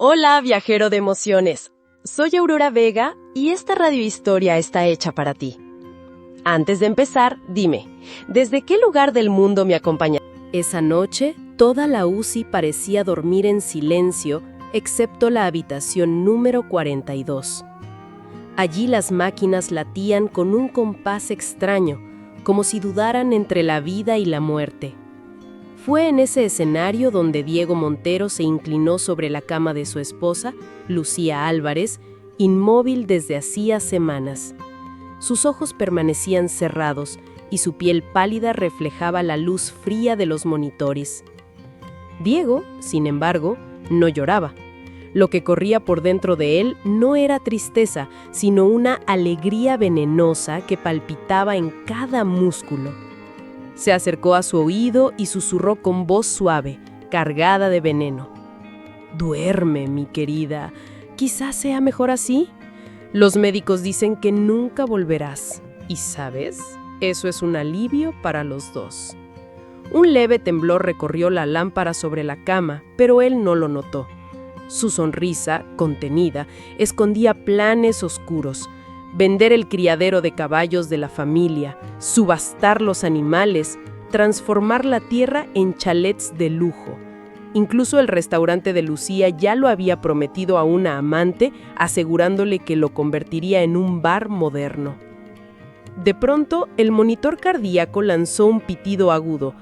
Hola, viajero de emociones. Soy Aurora Vega y esta radiohistoria está hecha para ti. Antes de empezar, dime, ¿desde qué lugar del mundo me acompañas? Esa noche, toda la UCI parecía dormir en silencio, excepto la habitación número 42. Allí las máquinas latían con un compás extraño, como si dudaran entre la vida y la muerte. Fue en ese escenario donde Diego Montero se inclinó sobre la cama de su esposa, Lucía Álvarez, inmóvil desde hacía semanas. Sus ojos permanecían cerrados y su piel pálida reflejaba la luz fría de los monitores. Diego, sin embargo, no lloraba. Lo que corría por dentro de él no era tristeza, sino una alegría venenosa que palpitaba en cada músculo. Se acercó a su oído y susurró con voz suave, cargada de veneno. «Duerme, mi querida. Quizás sea mejor así. Los médicos dicen que nunca volverás. Y, ¿sabes? Eso es un alivio para los dos». Un leve temblor recorrió la lámpara sobre la cama, pero él no lo notó. Su sonrisa, contenida, escondía planes oscuros. Vender el criadero de caballos de la familia, subastar los animales, transformar la tierra en chalets de lujo. Incluso el restaurante de Lucía ya lo había prometido a una amante, asegurándole que lo convertiría en un bar moderno. De pronto, el monitor cardíaco lanzó un pitido agudo.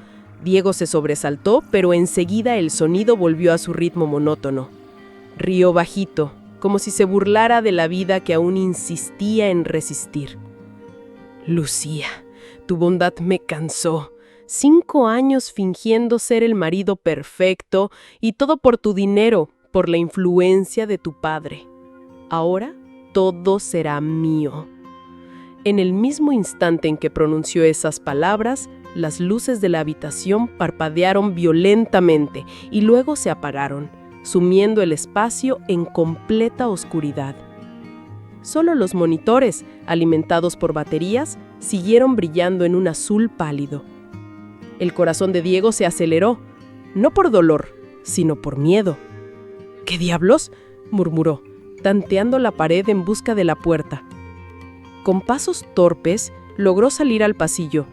Diego se sobresaltó, pero enseguida el sonido volvió a su ritmo monótono. Rió bajito, como si se burlara de la vida que aún insistía en resistir. «Lucía, tu bondad me cansó. 5 años fingiendo ser el marido perfecto y todo por tu dinero, por la influencia de tu padre. Ahora todo será mío». En el mismo instante en que pronunció esas palabras, las luces de la habitación parpadearon violentamente y luego se apagaron, sumiendo el espacio en completa oscuridad. Solo los monitores, alimentados por baterías, siguieron brillando en un azul pálido. El corazón de Diego se aceleró, no por dolor, sino por miedo. «¿Qué diablos?», murmuró, tanteando la pared en busca de la puerta. Con pasos torpes, logró salir al pasillo.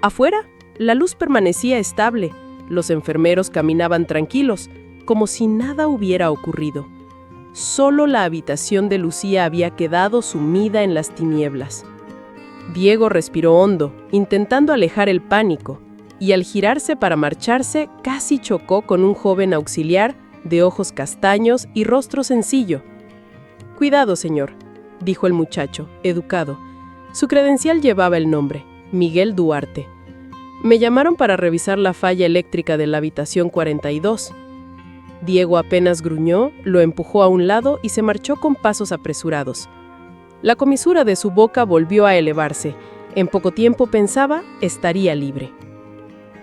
Afuera, la luz permanecía estable. Los enfermeros caminaban tranquilos, como si nada hubiera ocurrido. Solo la habitación de Lucía había quedado sumida en las tinieblas. Diego respiró hondo, intentando alejar el pánico, y al girarse para marcharse, casi chocó con un joven auxiliar de ojos castaños y rostro sencillo. «Cuidado, señor», dijo el muchacho, educado. Su credencial llevaba el nombre, Miguel Duarte. «Me llamaron para revisar la falla eléctrica de la habitación 42. Diego apenas gruñó, lo empujó a un lado y se marchó con pasos apresurados. La comisura de su boca volvió a elevarse. En poco tiempo, pensaba, estaría libre.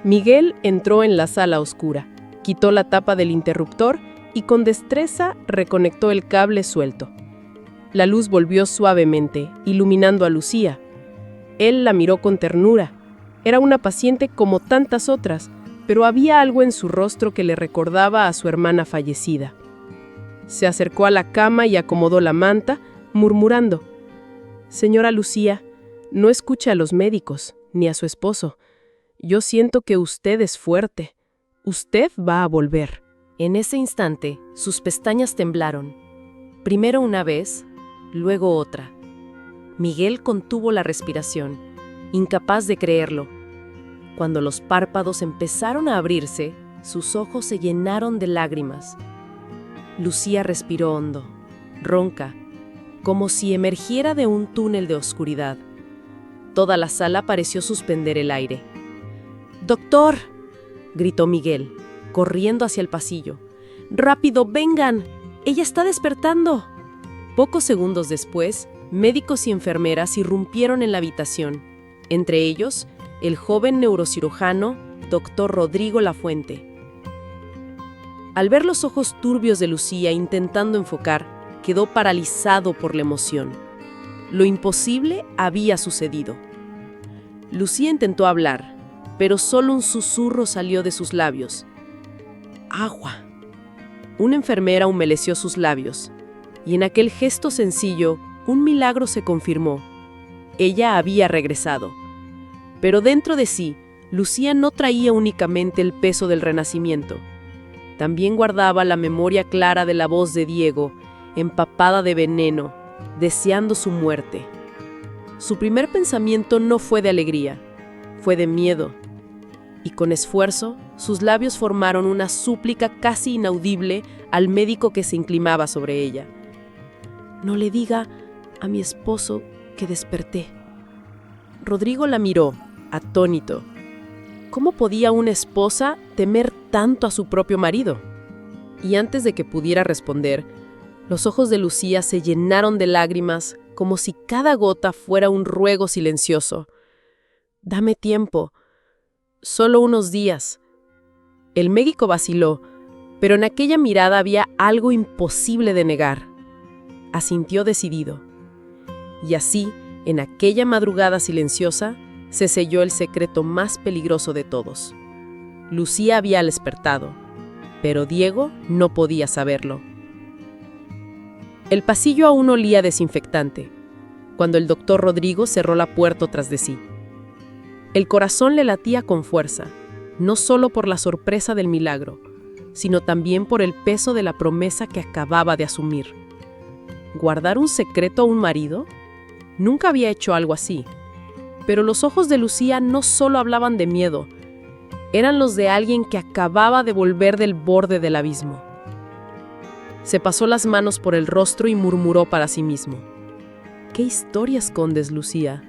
Miguel entró en la sala oscura, quitó la tapa del interruptor y con destreza reconectó el cable suelto. La luz volvió suavemente, iluminando a Lucía. Él la miró con ternura. Era una paciente como tantas otras, pero había algo en su rostro que le recordaba a su hermana fallecida. Se acercó a la cama y acomodó la manta, murmurando: «Señora Lucía, no escuche a los médicos, ni a su esposo. Yo siento que usted es fuerte. Usted va a volver». En ese instante, sus pestañas temblaron. Primero una vez, luego otra. Miguel contuvo la respiración, incapaz de creerlo. Cuando los párpados empezaron a abrirse, sus ojos se llenaron de lágrimas. Lucía respiró hondo, ronca, como si emergiera de un túnel de oscuridad. Toda la sala pareció suspender el aire. «¡Doctor!», gritó Miguel, corriendo hacia el pasillo. «¡Rápido, vengan! ¡Ella está despertando!». Pocos segundos después, médicos y enfermeras irrumpieron en la habitación. Entre ellos, el joven neurocirujano, Dr. Rodrigo Lafuente. Al ver los ojos turbios de Lucía intentando enfocar, quedó paralizado por la emoción. Lo imposible había sucedido. Lucía intentó hablar, pero solo un susurro salió de sus labios. «Agua». Una enfermera humedeció sus labios, y en aquel gesto sencillo, un milagro se confirmó. Ella había regresado. Pero dentro de sí, Lucía no traía únicamente el peso del renacimiento. También guardaba la memoria clara de la voz de Diego, empapada de veneno, deseando su muerte. Su primer pensamiento no fue de alegría, fue de miedo. Y con esfuerzo, sus labios formaron una súplica casi inaudible al médico que se inclinaba sobre ella. «No le diga a mi esposo que desperté». Rodrigo la miró, atónito. ¿Cómo podía una esposa temer tanto a su propio marido? Y antes de que pudiera responder, los ojos de Lucía se llenaron de lágrimas, como si cada gota fuera un ruego silencioso. «Dame tiempo, solo unos días». El médico vaciló, pero en aquella mirada había algo imposible de negar. Asintió decidido. Y así, en aquella madrugada silenciosa, se selló el secreto más peligroso de todos. Lucía había despertado, pero Diego no podía saberlo. El pasillo aún olía a desinfectante, cuando el doctor Rodrigo cerró la puerta tras de sí. El corazón le latía con fuerza, no solo por la sorpresa del milagro, sino también por el peso de la promesa que acababa de asumir. ¿Guardar un secreto a un marido? Nunca había hecho algo así. Pero los ojos de Lucía no solo hablaban de miedo, eran los de alguien que acababa de volver del borde del abismo. Se pasó las manos por el rostro y murmuró para sí mismo: «¿Qué historia escondes, Lucía?».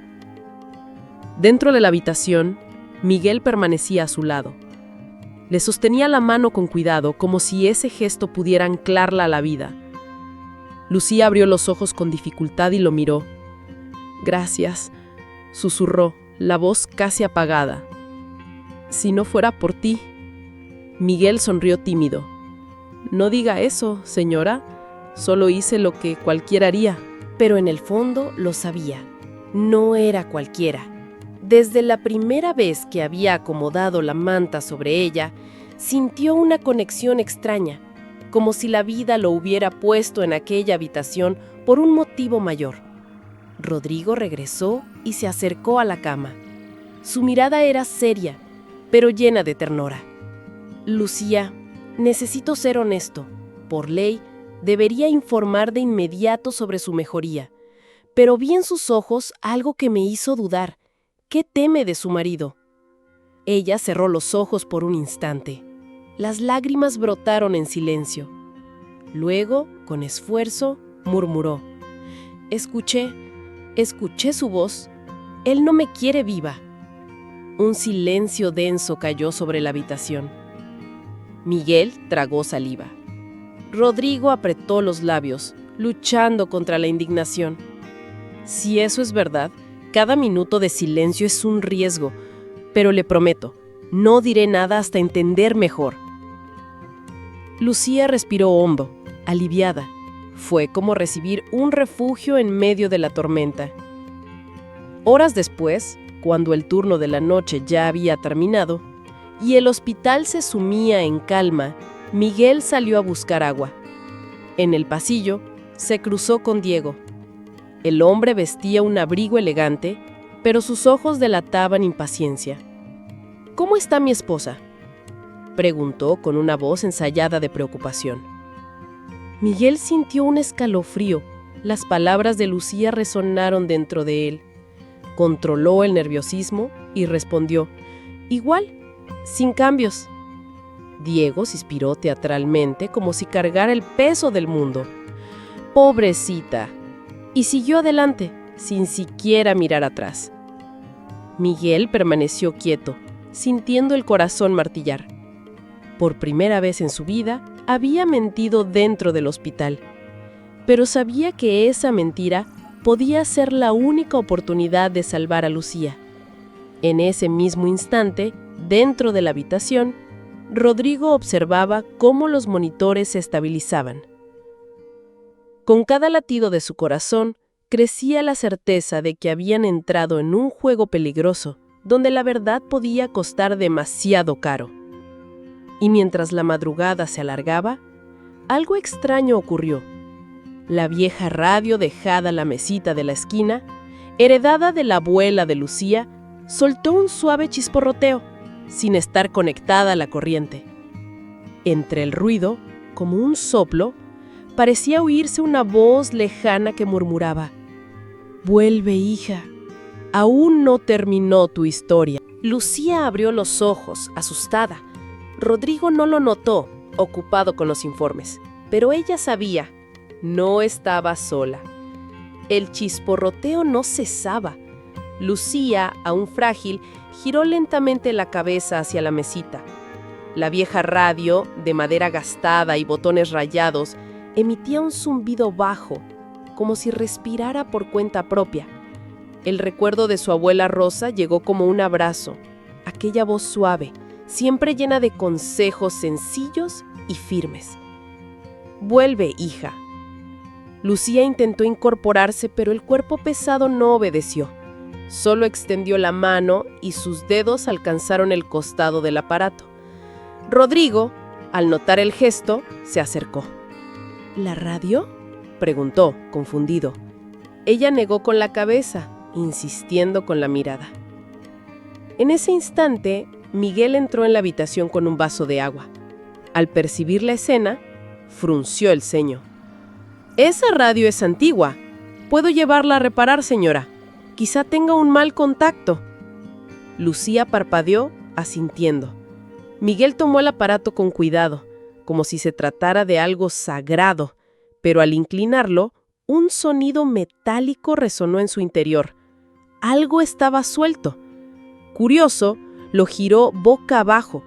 Dentro de la habitación, Miguel permanecía a su lado. Le sostenía la mano con cuidado, como si ese gesto pudiera anclarla a la vida. Lucía abrió los ojos con dificultad y lo miró. «Gracias», susurró, la voz casi apagada. «Si no fuera por ti». Miguel sonrió tímido. «No diga eso, señora. Solo hice lo que cualquiera haría». Pero en el fondo lo sabía. No era cualquiera. Desde la primera vez que había acomodado la manta sobre ella, sintió una conexión extraña, como si la vida lo hubiera puesto en aquella habitación por un motivo mayor. Rodrigo regresó y se acercó a la cama. Su mirada era seria, pero llena de ternura. «Lucía, necesito ser honesto. Por ley, debería informar de inmediato sobre su mejoría. Pero vi en sus ojos algo que me hizo dudar. ¿Qué teme de su marido?». Ella cerró los ojos por un instante. Las lágrimas brotaron en silencio. Luego, con esfuerzo, murmuró: Escuché su voz. Él no me quiere viva». Un silencio denso cayó sobre la habitación. Miguel tragó saliva. Rodrigo apretó los labios, luchando contra la indignación. Si eso es verdad, cada minuto de silencio es un riesgo, pero le prometo, no diré nada hasta entender mejor. Lucía respiró hondo, aliviada. Fue como recibir un refugio en medio de la tormenta. Horas después, cuando el turno de la noche ya había terminado y el hospital se sumía en calma, Miguel salió a buscar agua. En el pasillo, se cruzó con Diego. El hombre vestía un abrigo elegante, pero sus ojos delataban impaciencia. «¿Cómo está mi esposa?», preguntó con una voz ensayada de preocupación. Miguel sintió un escalofrío. Las palabras de Lucía resonaron dentro de él. Controló el nerviosismo y respondió: «Igual, sin cambios». Diego suspiró teatralmente, como si cargara el peso del mundo. «Pobrecita», y siguió adelante, sin siquiera mirar atrás. Miguel permaneció quieto, sintiendo el corazón martillar. Por primera vez en su vida, había mentido dentro del hospital, pero sabía que esa mentira podía ser la única oportunidad de salvar a Lucía. En ese mismo instante, dentro de la habitación, Rodrigo observaba cómo los monitores se estabilizaban. Con cada latido de su corazón, crecía la certeza de que habían entrado en un juego peligroso, donde la verdad podía costar demasiado caro. Y mientras la madrugada se alargaba, algo extraño ocurrió. La vieja radio dejada a la mesita de la esquina, heredada de la abuela de Lucía, soltó un suave chisporroteo, sin estar conectada a la corriente. Entre el ruido, como un soplo, parecía oírse una voz lejana que murmuraba: «Vuelve, hija, aún no terminó tu historia». Lucía abrió los ojos, asustada. Rodrigo no lo notó, ocupado con los informes, pero ella sabía, no estaba sola. El chisporroteo no cesaba. Lucía, aún frágil, giró lentamente la cabeza hacia la mesita. La vieja radio, de madera gastada y botones rayados, emitía un zumbido bajo, como si respirara por cuenta propia. El recuerdo de su abuela Rosa llegó como un abrazo, aquella voz suave, siempre llena de consejos sencillos y firmes. «Vuelve, hija». Lucía intentó incorporarse, pero el cuerpo pesado no obedeció. Solo extendió la mano y sus dedos alcanzaron el costado del aparato. Rodrigo, al notar el gesto, se acercó. «¿La radio?», preguntó, confundido. Ella negó con la cabeza, insistiendo con la mirada. En ese instante, Miguel entró en la habitación con un vaso de agua. Al percibir la escena, frunció el ceño. «Esa radio es antigua. ¿Puedo llevarla a reparar, señora? Quizá tenga un mal contacto». Lucía parpadeó, asintiendo. Miguel tomó el aparato con cuidado, como si se tratara de algo sagrado, pero al inclinarlo, un sonido metálico resonó en su interior. Algo estaba suelto. Curioso, lo giró boca abajo.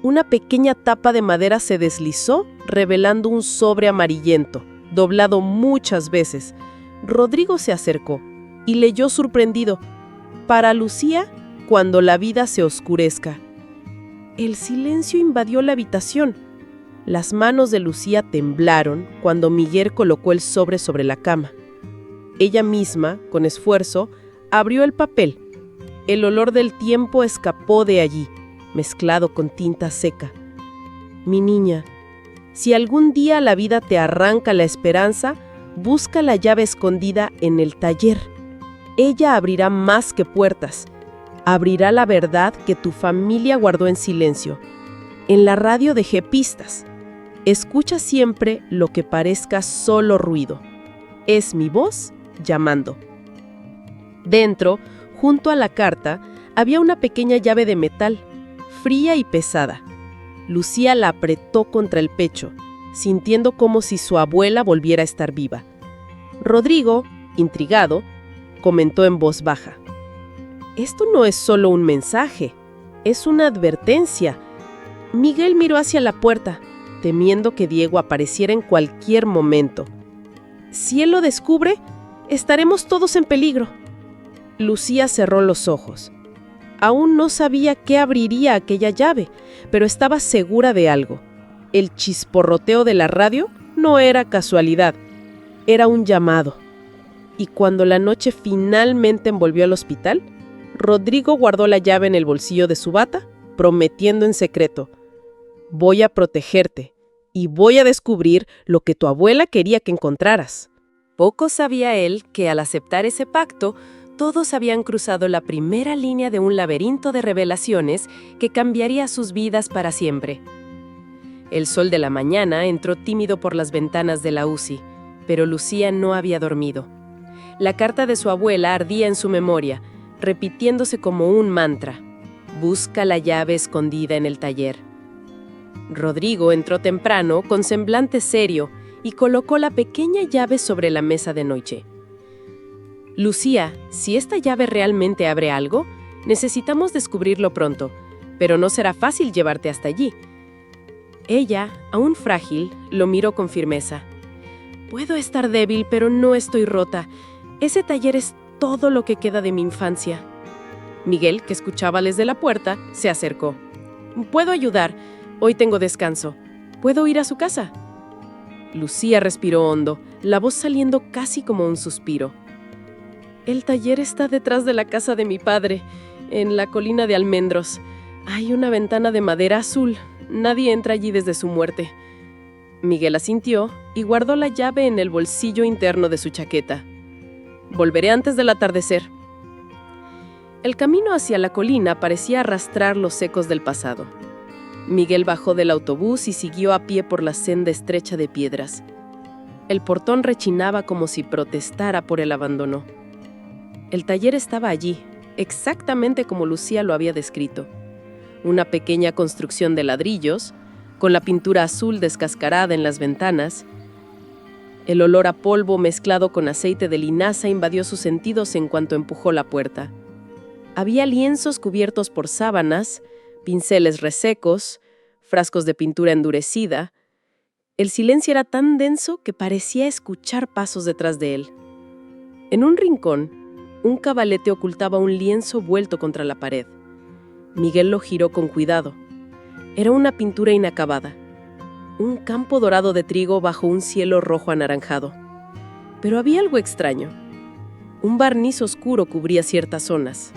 Una pequeña tapa de madera se deslizó, revelando un sobre amarillento, doblado muchas veces. Rodrigo se acercó y leyó sorprendido: «Para Lucía, cuando la vida se oscurezca». El silencio invadió la habitación. Las manos de Lucía temblaron cuando Miguel colocó el sobre la cama. Ella misma, con esfuerzo, abrió el papel. El olor del tiempo escapó de allí, mezclado con tinta seca. «Mi niña, si algún día la vida te arranca la esperanza, busca la llave escondida en el taller. Ella abrirá más que puertas. Abrirá la verdad que tu familia guardó en silencio. En la radio dejé pistas. Escucha siempre lo que parezca solo ruido. Es mi voz llamando». Dentro, junto a la carta, había una pequeña llave de metal, fría y pesada. Lucía la apretó contra el pecho, sintiendo como si su abuela volviera a estar viva. Rodrigo, intrigado, comentó en voz baja: «Esto no es solo un mensaje, es una advertencia». Miguel miró hacia la puerta, temiendo que Diego apareciera en cualquier momento. «Si él lo descubre, estaremos todos en peligro». Lucía cerró los ojos. Aún no sabía qué abriría aquella llave, pero estaba segura de algo. El chisporroteo de la radio no era casualidad, era un llamado. Y cuando la noche finalmente envolvió al hospital, Rodrigo guardó la llave en el bolsillo de su bata, prometiendo en secreto: «Voy a protegerte y voy a descubrir lo que tu abuela quería que encontraras». Poco sabía él que al aceptar ese pacto, todos habían cruzado la primera línea de un laberinto de revelaciones que cambiaría sus vidas para siempre. El sol de la mañana entró tímido por las ventanas de la UCI, pero Lucía no había dormido. La carta de su abuela ardía en su memoria, repitiéndose como un mantra: «Busca la llave escondida en el taller». Rodrigo entró temprano, con semblante serio, y colocó la pequeña llave sobre la mesa de noche. «Lucía, si esta llave realmente abre algo, necesitamos descubrirlo pronto, pero no será fácil llevarte hasta allí». Ella, aún frágil, lo miró con firmeza. «Puedo estar débil, pero no estoy rota. Ese taller es todo lo que queda de mi infancia». Miguel, que escuchaba desde la puerta, se acercó. «Puedo ayudar. Hoy tengo descanso. ¿Puedo ir a su casa?». Lucía respiró hondo, la voz saliendo casi como un suspiro. «El taller está detrás de la casa de mi padre, en la colina de Almendros. Hay una ventana de madera azul. Nadie entra allí desde su muerte». Miguel asintió y guardó la llave en el bolsillo interno de su chaqueta. Volveré antes del atardecer. El camino hacia la colina parecía arrastrar los ecos del pasado. Miguel bajó del autobús y siguió a pie por la senda estrecha de piedras. El portón rechinaba como si protestara por el abandono. El taller estaba allí, exactamente como Lucía lo había descrito. Una pequeña construcción de ladrillos, con la pintura azul descascarada en las ventanas. El olor a polvo mezclado con aceite de linaza invadió sus sentidos en cuanto empujó la puerta. Había lienzos cubiertos por sábanas, pinceles resecos, frascos de pintura endurecida. El silencio era tan denso que parecía escuchar pasos detrás de él. En un rincón, un cabalete ocultaba un lienzo vuelto contra la pared. Miguel lo giró con cuidado. Era una pintura inacabada. Un campo dorado de trigo bajo un cielo rojo anaranjado. Pero había algo extraño. Un barniz oscuro cubría ciertas zonas.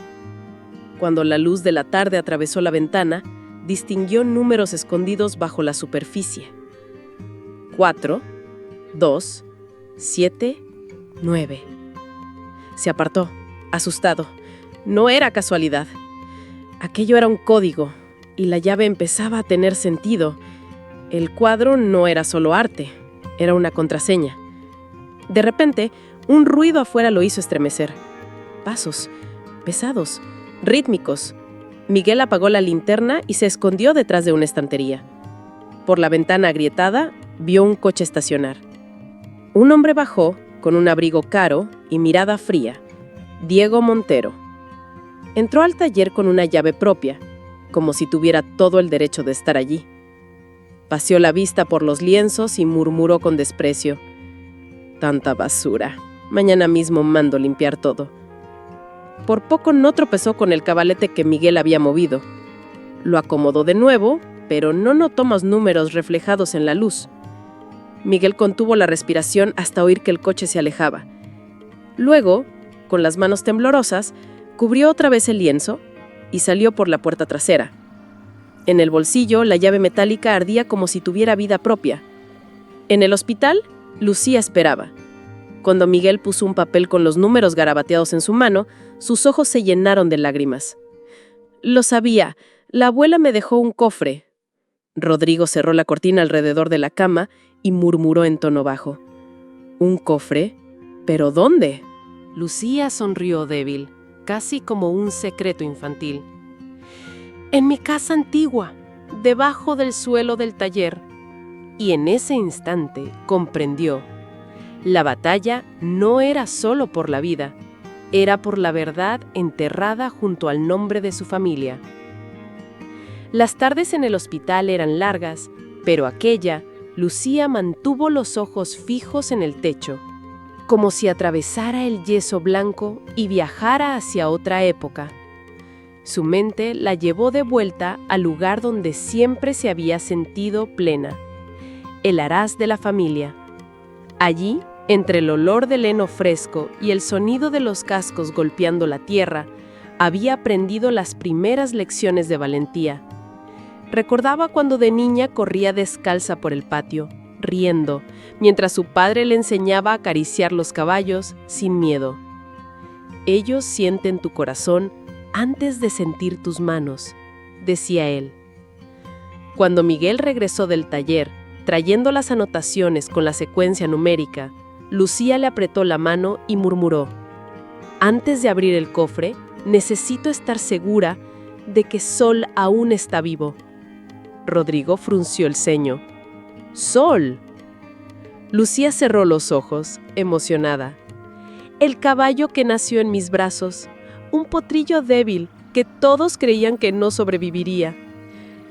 Cuando la luz de la tarde atravesó la ventana, distinguió números escondidos bajo la superficie. 4, 2, 7, 9. Se apartó, asustado. No era casualidad. Aquello era un código, y la llave empezaba a tener sentido. El cuadro no era solo arte, era una contraseña. De repente, un ruido afuera lo hizo estremecer. Pasos, pesados, rítmicos. Miguel apagó la linterna y se escondió detrás de una estantería. Por la ventana agrietada, vio un coche estacionar. Un hombre bajó, con un abrigo caro y mirada fría. Diego Montero. Entró al taller con una llave propia, como si tuviera todo el derecho de estar allí. Paseó la vista por los lienzos y murmuró con desprecio: «Tanta basura. Mañana mismo mando limpiar todo». Por poco no tropezó con el cabalete que Miguel había movido. Lo acomodó de nuevo, pero no notó más números reflejados en la luz. Miguel contuvo la respiración hasta oír que el coche se alejaba. Luego, con las manos temblorosas, cubrió otra vez el lienzo y salió por la puerta trasera. En el bolsillo, la llave metálica ardía como si tuviera vida propia. En el hospital, Lucía esperaba. Cuando Miguel puso un papel con los números garabateados en su mano, sus ojos se llenaron de lágrimas. «Lo sabía. La abuela me dejó un cofre». Rodrigo cerró la cortina alrededor de la cama y murmuró en tono bajo: «¿Un cofre? ¿Pero dónde?». Lucía sonrió débil, casi como un secreto infantil. «En mi casa antigua, debajo del suelo del taller». Y en ese instante comprendió. La batalla no era solo por la vida, era por la verdad enterrada junto al nombre de su familia. Las tardes en el hospital eran largas, pero aquella, Lucía mantuvo los ojos fijos en el techo, como si atravesara el yeso blanco y viajara hacia otra época. Su mente la llevó de vuelta al lugar donde siempre se había sentido plena, el haraz de la familia. Allí, entre el olor del heno fresco y el sonido de los cascos golpeando la tierra, había aprendido las primeras lecciones de valentía. Recordaba cuando de niña corría descalza por el patio, riendo, mientras su padre le enseñaba a acariciar los caballos sin miedo. «Ellos sienten tu corazón antes de sentir tus manos», decía él. Cuando Miguel regresó del taller, trayendo las anotaciones con la secuencia numérica, Lucía le apretó la mano y murmuró: «Antes de abrir el cofre, necesito estar segura de que Sol aún está vivo». Rodrigo frunció el ceño. «¿Sol?». Lucía cerró los ojos, emocionada. «El caballo que nació en mis brazos, un potrillo débil que todos creían que no sobreviviría.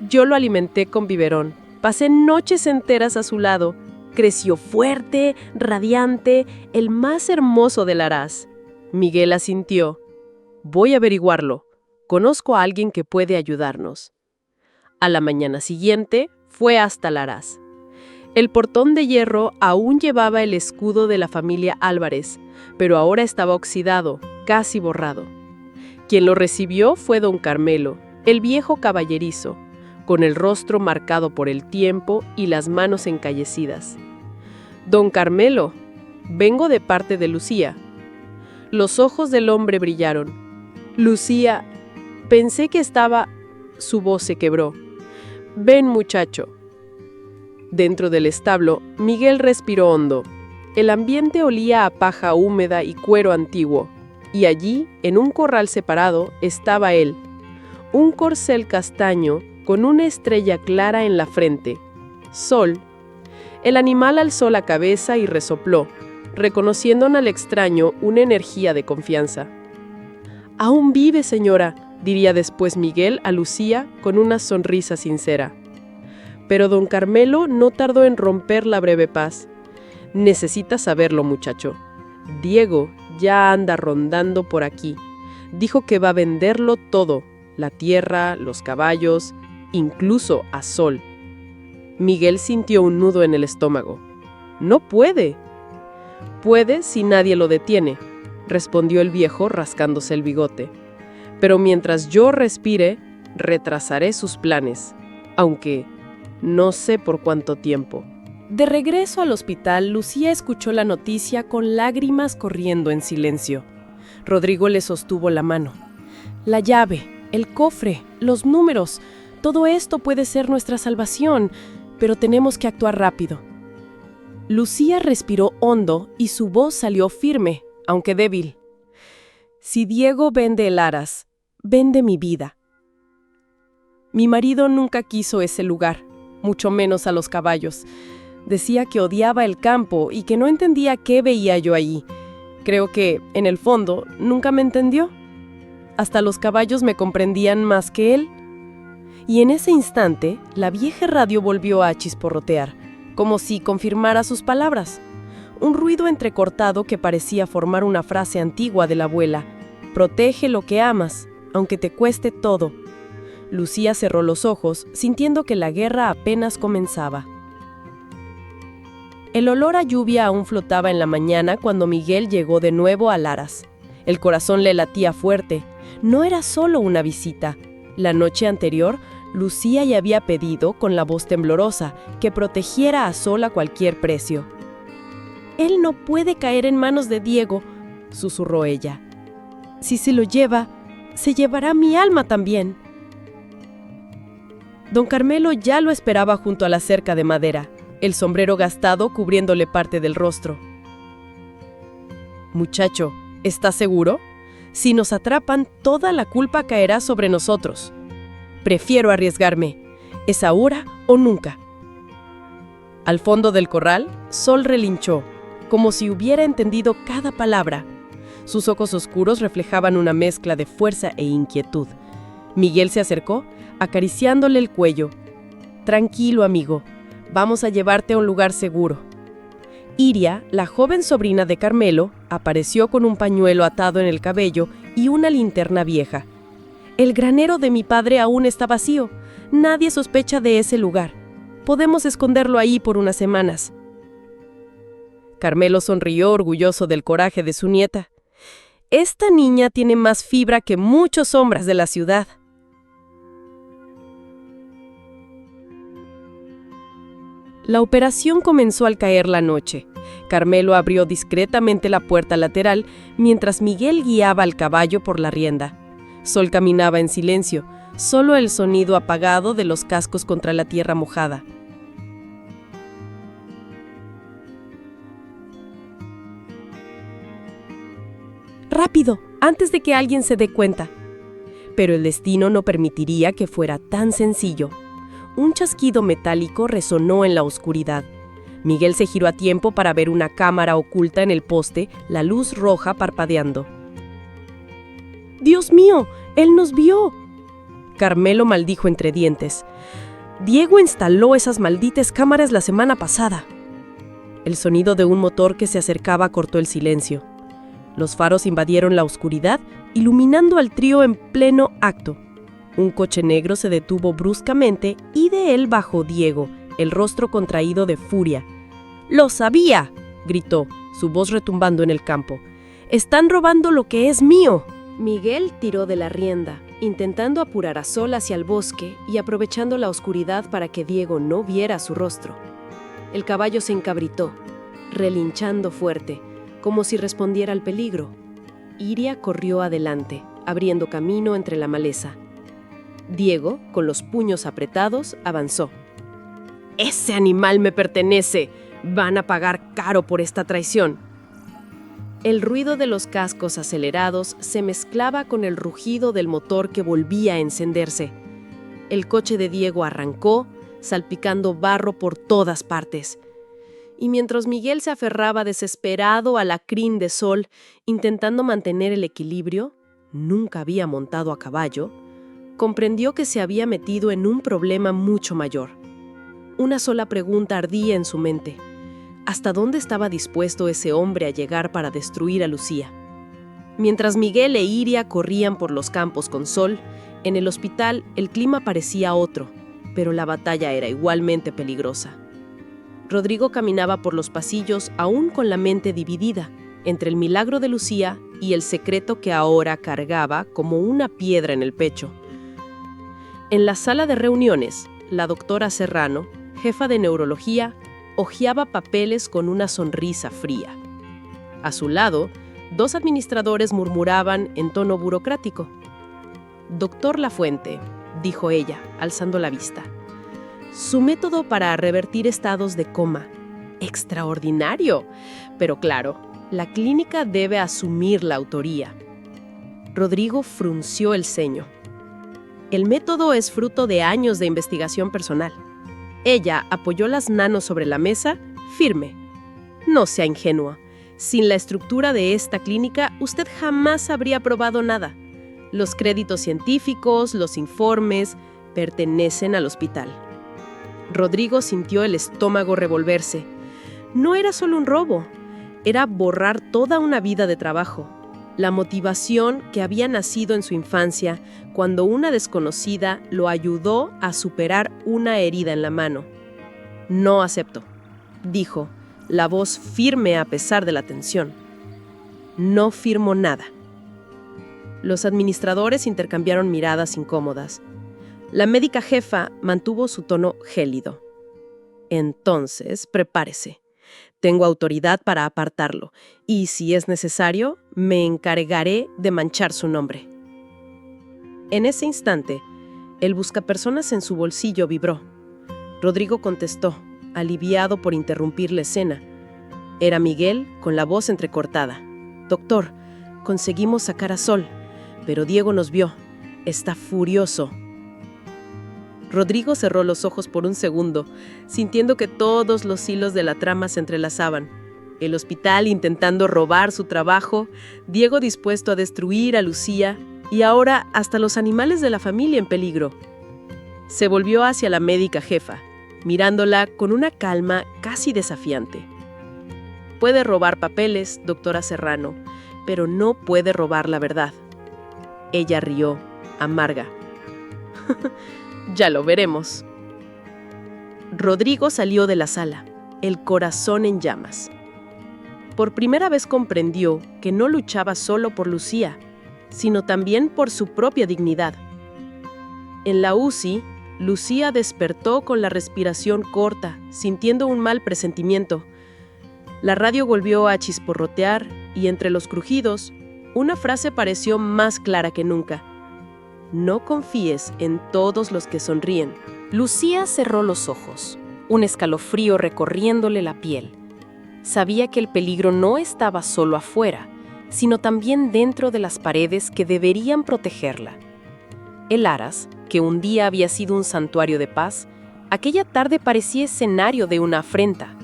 Yo lo alimenté con biberón, pasé noches enteras a su lado. Creció fuerte, radiante, el más hermoso del haraz». Miguel asintió. «Voy a averiguarlo. Conozco a alguien que puede ayudarnos». A la mañana siguiente, fue hasta el haraz. El portón de hierro aún llevaba el escudo de la familia Álvarez, pero ahora estaba oxidado, casi borrado. Quien lo recibió fue don Carmelo, el viejo caballerizo, con el rostro marcado por el tiempo y las manos encallecidas. «Don Carmelo, vengo de parte de Lucía». Los ojos del hombre brillaron. «Lucía, pensé que estaba...». Su voz se quebró. «Ven, muchacho». Dentro del establo, Miguel respiró hondo. El ambiente olía a paja húmeda y cuero antiguo, y allí, en un corral separado, estaba él, un corcel castaño con una estrella clara en la frente. Sol. El animal alzó la cabeza y resopló, reconociendo en el extraño una energía de confianza. «Aún vive, señora», diría después Miguel a Lucía con una sonrisa sincera. Pero don Carmelo no tardó en romper la breve paz. «Necesitas saberlo, muchacho. Diego ya anda rondando por aquí. Dijo que va a venderlo todo, la tierra, los caballos, incluso a Sol». Miguel sintió un nudo en el estómago. «No puede». «Puede si nadie lo detiene», respondió el viejo rascándose el bigote. «Pero mientras yo respire, retrasaré sus planes, aunque no sé por cuánto tiempo». De regreso al hospital, Lucía escuchó la noticia con lágrimas corriendo en silencio. Rodrigo le sostuvo la mano. «La llave, el cofre, los números, todo esto puede ser nuestra salvación, pero tenemos que actuar rápido». Lucía respiró hondo y su voz salió firme, aunque débil. «Si Diego vende el Aras, vende mi vida. Mi marido nunca quiso ese lugar, mucho menos a los caballos. Decía que odiaba el campo y que no entendía qué veía yo allí. Creo que, en el fondo, nunca me entendió. Hasta los caballos me comprendían más que él». Y en ese instante, la vieja radio volvió a chisporrotear, como si confirmara sus palabras. Un ruido entrecortado que parecía formar una frase antigua de la abuela: «Protege lo que amas, aunque te cueste todo». Lucía cerró los ojos, sintiendo que la guerra apenas comenzaba. El olor a lluvia aún flotaba en la mañana cuando Miguel llegó de nuevo a Aras. El corazón le latía fuerte. No era solo una visita. La noche anterior, Lucía ya había pedido, con la voz temblorosa, que protegiera a Sol a cualquier precio. «Él no puede caer en manos de Diego», susurró ella. «Si se lo lleva, se llevará mi alma también». Don Carmelo ya lo esperaba junto a la cerca de madera, el sombrero gastado cubriéndole parte del rostro. «Muchacho, ¿estás seguro? Si nos atrapan, toda la culpa caerá sobre nosotros. Prefiero arriesgarme. ¿Es ahora o nunca?» Al fondo del corral, Sol relinchó, como si hubiera entendido cada palabra. Sus ojos oscuros reflejaban una mezcla de fuerza e inquietud. Miguel se acercó, acariciándole el cuello. «Tranquilo, amigo. Vamos a llevarte a un lugar seguro». Iria, la joven sobrina de Carmelo, apareció con un pañuelo atado en el cabello y una linterna vieja. «El granero de mi padre aún está vacío. Nadie sospecha de ese lugar. Podemos esconderlo ahí por unas semanas». Carmelo sonrió orgulloso del coraje de su nieta. «Esta niña tiene más fibra que muchos hombres de la ciudad». La operación comenzó al caer la noche. Carmelo abrió discretamente la puerta lateral mientras Miguel guiaba al caballo por la rienda. Sol caminaba en silencio, solo el sonido apagado de los cascos contra la tierra mojada. «Rápido, antes de que alguien se dé cuenta». Pero el destino no permitiría que fuera tan sencillo. Un chasquido metálico resonó en la oscuridad. Miguel se giró a tiempo para ver una cámara oculta en el poste, la luz roja parpadeando. «¡Dios mío! ¡Él nos vio!». Carmelo maldijo entre dientes. «Diego instaló esas malditas cámaras la semana pasada». El sonido de un motor que se acercaba cortó el silencio. Los faros invadieron la oscuridad, iluminando al trío en pleno acto. Un coche negro se detuvo bruscamente y de él bajó Diego, el rostro contraído de furia. «¡Lo sabía!», gritó, su voz retumbando en el campo. «¡Están robando lo que es mío!». Miguel tiró de la rienda. intentando apurar a Sol hacia el bosque y aprovechando la oscuridad para que Diego no viera su rostro. El caballo se encabritó, relinchando fuerte, como si respondiera al peligro. Iria corrió adelante, abriendo camino entre la maleza. Diego, con los puños apretados, avanzó. «¡Ese animal me pertenece! Van a pagar caro por esta traición». El ruido de los cascos acelerados se mezclaba con el rugido del motor que volvía a encenderse. El coche de Diego arrancó, salpicando barro por todas partes. Y mientras Miguel se aferraba desesperado a la crin de Sol, intentando mantener el equilibrio, nunca había montado a caballo, comprendió que se había metido en un problema mucho mayor. Una sola pregunta ardía en su mente. ¿Hasta dónde estaba dispuesto ese hombre a llegar para destruir a Lucía? Mientras Miguel e Iria corrían por los campos con Sol, en el hospital el clima parecía otro, pero la batalla era igualmente peligrosa. Rodrigo caminaba por los pasillos aún con la mente dividida entre el milagro de Lucía y el secreto que ahora cargaba como una piedra en el pecho. En la sala de reuniones, la doctora Serrano, jefa de neurología, hojeaba papeles con una sonrisa fría. A su lado, 2 administradores murmuraban en tono burocrático. «Doctor Lafuente», dijo ella, alzando la vista. «Su método para revertir estados de coma. ¡Extraordinario! Pero claro, la clínica debe asumir la autoría». Rodrigo frunció el ceño. «El método es fruto de años de investigación personal». Ella apoyó las manos sobre la mesa, firme. «No sea ingenua. Sin la estructura de esta clínica, usted jamás habría probado nada. Los créditos científicos, los informes, pertenecen al hospital». Rodrigo sintió el estómago revolverse. No era solo un robo, era borrar toda una vida de trabajo. La motivación que había nacido en su infancia cuando una desconocida lo ayudó a superar una herida en la mano. «No acepto», dijo, la voz firme a pesar de la tensión. «No firmo nada». Los administradores intercambiaron miradas incómodas. La médica jefa mantuvo su tono gélido. «Entonces, prepárese. Tengo autoridad para apartarlo, y si es necesario, me encargaré de manchar su nombre». En ese instante, el buscapersonas en su bolsillo vibró. Rodrigo contestó, aliviado por interrumpir la escena. Era Miguel, con la voz entrecortada. «Doctor, conseguimos sacar a Sol, pero Diego nos vio. Está furioso». Rodrigo cerró los ojos por un segundo, sintiendo que todos los hilos de la trama se entrelazaban. El hospital intentando robar su trabajo, Diego dispuesto a destruir a Lucía y ahora hasta los animales de la familia en peligro. Se volvió hacia la médica jefa, mirándola con una calma casi desafiante. «Puede robar papeles, doctora Serrano, pero no puede robar la verdad». Ella rió, amarga. «Ya lo veremos». Rodrigo salió de la sala, el corazón en llamas. Por primera vez comprendió que no luchaba solo por Lucía, sino también por su propia dignidad. En la UCI, Lucía despertó con la respiración corta, sintiendo un mal presentimiento. La radio volvió a chisporrotear y entre los crujidos, una frase pareció más clara que nunca. «No confíes en todos los que sonríen». Lucía cerró los ojos, un escalofrío recorriéndole la piel. Sabía que el peligro no estaba solo afuera, sino también dentro de las paredes que deberían protegerla. El Aras, que un día había sido un santuario de paz, aquella tarde parecía escenario de una afrenta.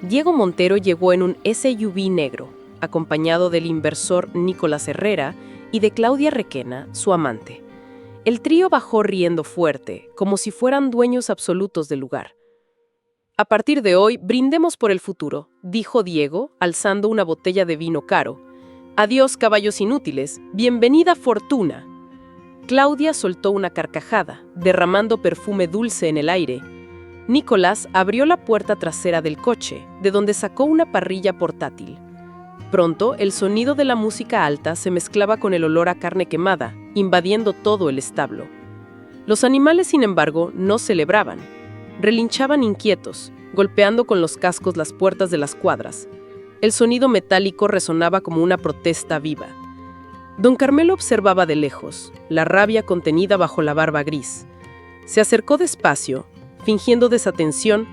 Diego Montero llegó en un SUV negro, acompañado del inversor Nicolás Herrera y de Claudia Requena, su amante. El trío bajó riendo fuerte, como si fueran dueños absolutos del lugar. «A partir de hoy, brindemos por el futuro», dijo Diego, alzando una botella de vino caro. «Adiós, caballos inútiles. Bienvenida fortuna». Claudia soltó una carcajada, derramando perfume dulce en el aire. Nicolás abrió la puerta trasera del coche, de donde sacó una parrilla portátil. Pronto, el sonido de la música alta se mezclaba con el olor a carne quemada, invadiendo todo el establo. Los animales, sin embargo, no celebraban. Relinchaban inquietos, golpeando con los cascos las puertas de las cuadras. El sonido metálico resonaba como una protesta viva. Don Carmelo observaba de lejos, la rabia contenida bajo la barba gris. Se acercó despacio, fingiendo desatención,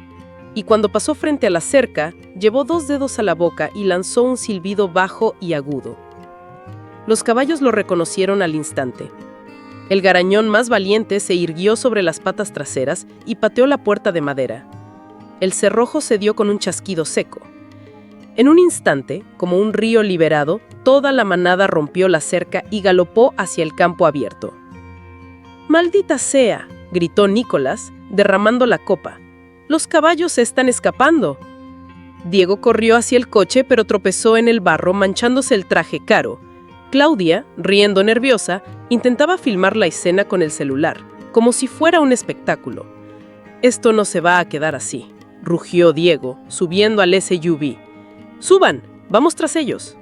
y cuando pasó frente a la cerca, llevó 2 dedos a la boca y lanzó un silbido bajo y agudo. Los caballos lo reconocieron al instante. El garañón más valiente se irguió sobre las patas traseras y pateó la puerta de madera. El cerrojo cedió con un chasquido seco. En un instante, como un río liberado, toda la manada rompió la cerca y galopó hacia el campo abierto. «¡Maldita sea!», gritó Nicolás, derramando la copa. «¡Los caballos se están escapando!». Diego corrió hacia el coche, pero tropezó en el barro, manchándose el traje caro. Claudia, riendo nerviosa, intentaba filmar la escena con el celular, como si fuera un espectáculo. «Esto no se va a quedar así», rugió Diego, subiendo al SUV. «¡Suban! ¡Vamos tras ellos!».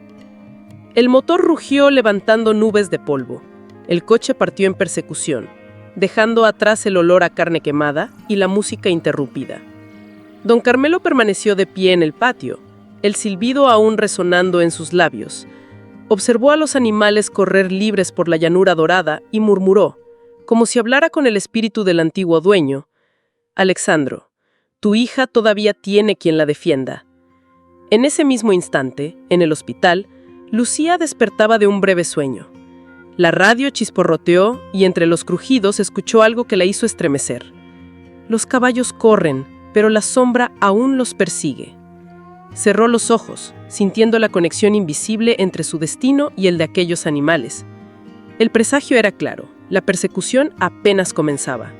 El motor rugió levantando nubes de polvo. El coche partió en persecución, dejando atrás el olor a carne quemada y la música interrumpida. Don Carmelo permaneció de pie en el patio, el silbido aún resonando en sus labios. Observó a los animales correr libres por la llanura dorada y murmuró, como si hablara con el espíritu del antiguo dueño: «Alexandro, tu hija todavía tiene quien la defienda». En ese mismo instante, en el hospital, Lucía despertaba de un breve sueño. La radio chisporroteó y entre los crujidos escuchó algo que la hizo estremecer. Los caballos corren, pero la sombra aún los persigue. Cerró los ojos, sintiendo la conexión invisible entre su destino y el de aquellos animales. El presagio era claro, la persecución apenas comenzaba.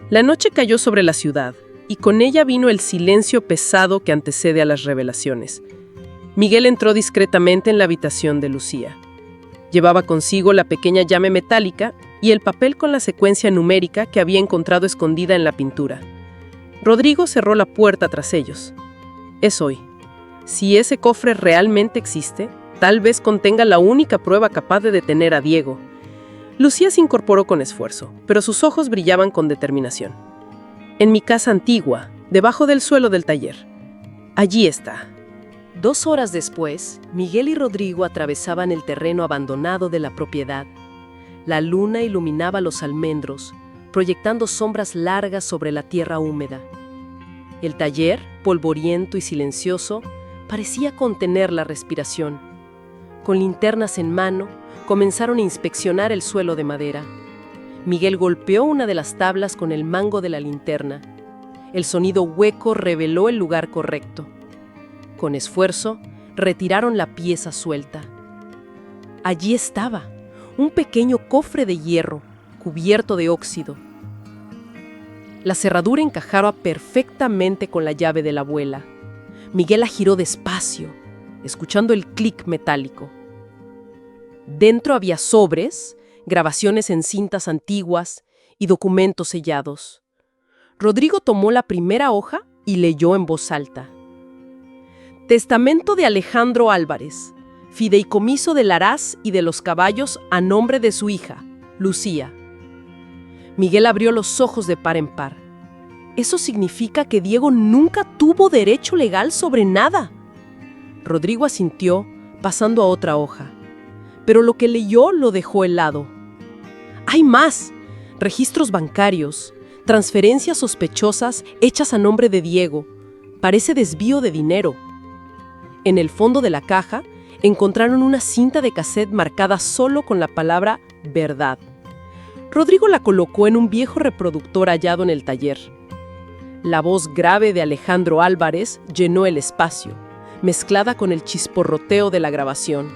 La noche cayó sobre la ciudad, y con ella vino el silencio pesado que antecede a las revelaciones. Miguel entró discretamente en la habitación de Lucía. Llevaba consigo la pequeña llave metálica y el papel con la secuencia numérica que había encontrado escondida en la pintura. Rodrigo cerró la puerta tras ellos. «Es hoy. Si ese cofre realmente existe, tal vez contenga la única prueba capaz de detener a Diego». Lucía se incorporó con esfuerzo, pero sus ojos brillaban con determinación. «En mi casa antigua, debajo del suelo del taller. Allí está». 2 horas después, Miguel y Rodrigo atravesaban el terreno abandonado de la propiedad. La luna iluminaba los almendros, proyectando sombras largas sobre la tierra húmeda. El taller, polvoriento y silencioso, parecía contener la respiración. Con linternas en mano, comenzaron a inspeccionar el suelo de madera. Miguel golpeó una de las tablas con el mango de la linterna. El sonido hueco reveló el lugar correcto. Con esfuerzo, retiraron la pieza suelta. Allí estaba, un pequeño cofre de hierro, cubierto de óxido. La cerradura encajaba perfectamente con la llave de la abuela. Miguel la giró despacio, escuchando el clic metálico. Dentro había sobres, grabaciones en cintas antiguas y documentos sellados. Rodrigo tomó la primera hoja y leyó en voz alta: «Testamento de Alejandro Álvarez, fideicomiso del Araz y de los caballos a nombre de su hija, Lucía». Miguel abrió los ojos de par en par. Eso significa que Diego nunca tuvo derecho legal sobre nada. Rodrigo asintió, pasando a otra hoja. Pero lo que leyó lo dejó helado. ¡Hay más! Registros bancarios, transferencias sospechosas hechas a nombre de Diego. Parece desvío de dinero. En el fondo de la caja encontraron una cinta de cassette marcada solo con la palabra «verdad». Rodrigo la colocó en un viejo reproductor hallado en el taller. La voz grave de Alejandro Álvarez llenó el espacio, mezclada con el chisporroteo de la grabación.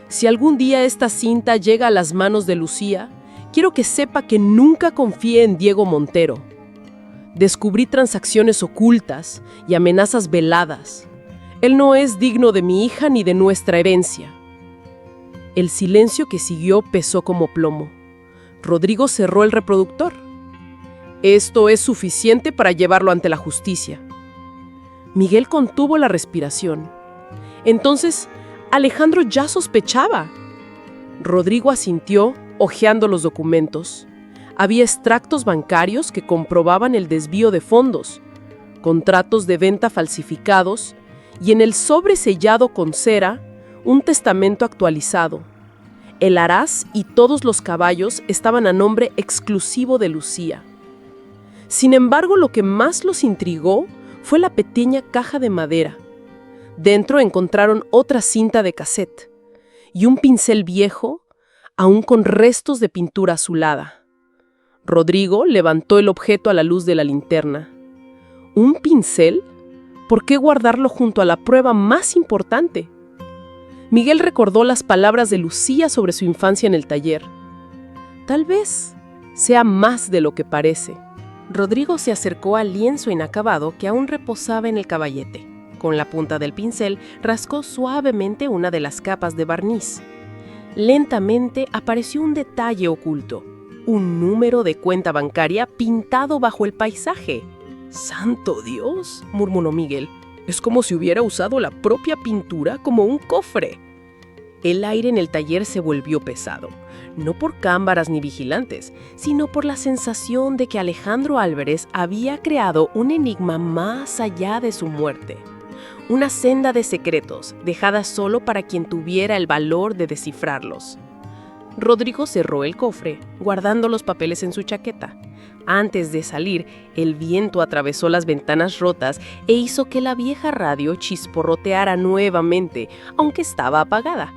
«Si algún día esta cinta llega a las manos de Lucía, quiero que sepa que nunca confié en Diego Montero. Descubrí transacciones ocultas y amenazas veladas. Él no es digno de mi hija ni de nuestra herencia». El silencio que siguió pesó como plomo. Rodrigo cerró el reproductor. «Esto es suficiente para llevarlo ante la justicia». Miguel contuvo la respiración. Entonces, Alejandro ya sospechaba. Rodrigo asintió, hojeando los documentos. Había extractos bancarios que comprobaban el desvío de fondos, contratos de venta falsificados y en el sobre sellado con cera, un testamento actualizado. El haraz y todos los caballos estaban a nombre exclusivo de Lucía. Sin embargo, lo que más los intrigó fue la pequeña caja de madera. Dentro encontraron otra cinta de cassette y un pincel viejo, aún con restos de pintura azulada. Rodrigo levantó el objeto a la luz de la linterna. ¿Un pincel? ¿Por qué guardarlo junto a la prueba más importante? Miguel recordó las palabras de Lucía sobre su infancia en el taller. Tal vez sea más de lo que parece. Rodrigo se acercó al lienzo inacabado que aún reposaba en el caballete. Con la punta del pincel rascó suavemente una de las capas de barniz. Lentamente apareció un detalle oculto, un número de cuenta bancaria pintado bajo el paisaje. ¡Santo Dios!, murmuró Miguel. Es como si hubiera usado la propia pintura como un cofre. El aire en el taller se volvió pesado, no por cámaras ni vigilantes, sino por la sensación de que Alejandro Álvarez había creado un enigma más allá de su muerte. Una senda de secretos, dejada solo para quien tuviera el valor de descifrarlos. Rodrigo cerró el cofre, guardando los papeles en su chaqueta. Antes de salir, el viento atravesó las ventanas rotas e hizo que la vieja radio chisporroteara nuevamente, aunque estaba apagada.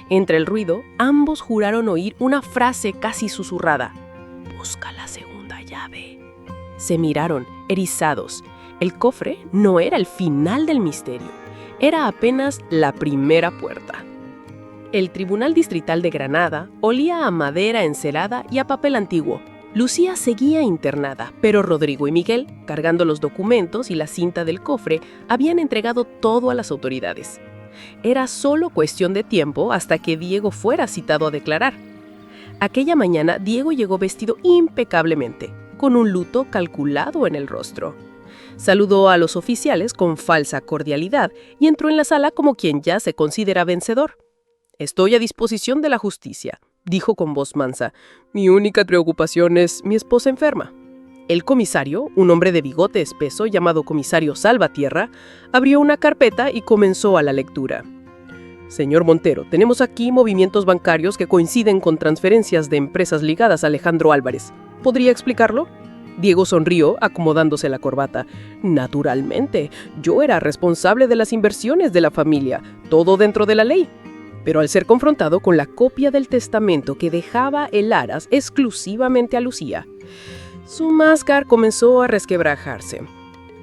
Entre el ruido, ambos juraron oír una frase casi susurrada. «Busca la segunda llave». Se miraron, erizados. El cofre no era el final del misterio, era apenas la primera puerta. El Tribunal Distrital de Granada olía a madera encerada y a papel antiguo. Lucía seguía internada, pero Rodrigo y Miguel, cargando los documentos y la cinta del cofre, habían entregado todo a las autoridades. Era solo cuestión de tiempo hasta que Diego fuera citado a declarar. Aquella mañana, Diego llegó vestido impecablemente, con un luto calculado en el rostro. Saludó a los oficiales con falsa cordialidad y entró en la sala como quien ya se considera vencedor. «Estoy a disposición de la justicia», dijo con voz mansa. «Mi única preocupación es mi esposa enferma». El comisario, un hombre de bigote espeso llamado comisario Salvatierra, abrió una carpeta y comenzó a la lectura. «Señor Montero, tenemos aquí movimientos bancarios que coinciden con transferencias de empresas ligadas a Alejandro Álvarez. ¿Podría explicarlo?». Diego sonrió, acomodándose la corbata. «Naturalmente, yo era responsable de las inversiones de la familia, todo dentro de la ley». Pero al ser confrontado con la copia del testamento que dejaba el aras exclusivamente a Lucía, su máscara comenzó a resquebrajarse.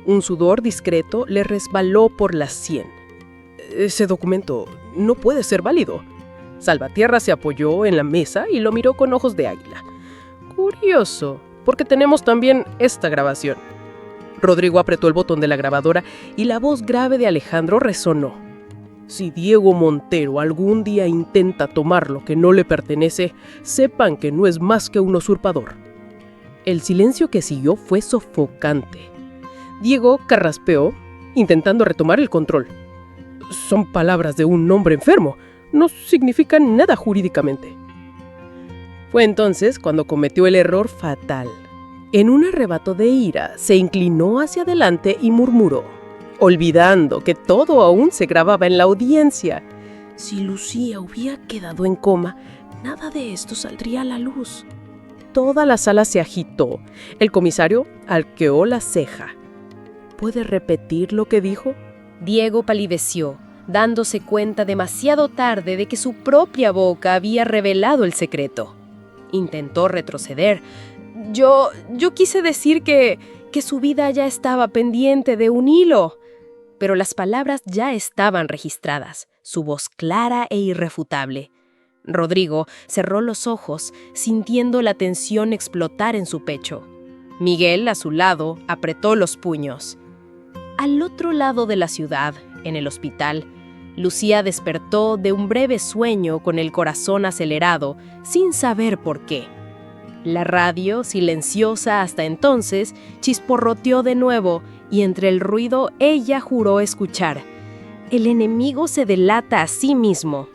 Un sudor discreto le resbaló por las sien. «Ese documento no puede ser válido». Salvatierra se apoyó en la mesa y lo miró con ojos de águila. «Curioso, porque tenemos también esta grabación». Rodrigo apretó el botón de la grabadora y la voz grave de Alejandro resonó. «Si Diego Montero algún día intenta tomar lo que no le pertenece, sepan que no es más que un usurpador». El silencio que siguió fue sofocante. Diego carraspeó, intentando retomar el control. «Son palabras de un hombre enfermo. No significan nada jurídicamente». Fue entonces cuando cometió el error fatal. En un arrebato de ira, se inclinó hacia adelante y murmuró, olvidando que todo aún se grababa en la audiencia. «Si Lucía hubiera quedado en coma, nada de esto saldría a la luz». Toda la sala se agitó. El comisario arqueó la ceja. ¿Puede repetir lo que dijo? Diego palideció, dándose cuenta demasiado tarde de que su propia boca había revelado el secreto. Intentó retroceder. Yo quise decir que su vida ya estaba pendiente de un hilo. Pero las palabras ya estaban registradas, su voz clara e irrefutable. Rodrigo cerró los ojos, sintiendo la tensión explotar en su pecho. Miguel, a su lado, apretó los puños. Al otro lado de la ciudad, en el hospital, Lucía despertó de un breve sueño con el corazón acelerado, sin saber por qué. La radio, silenciosa hasta entonces, chisporroteó de nuevo y entre el ruido ella juró escuchar. El enemigo se delata a sí mismo.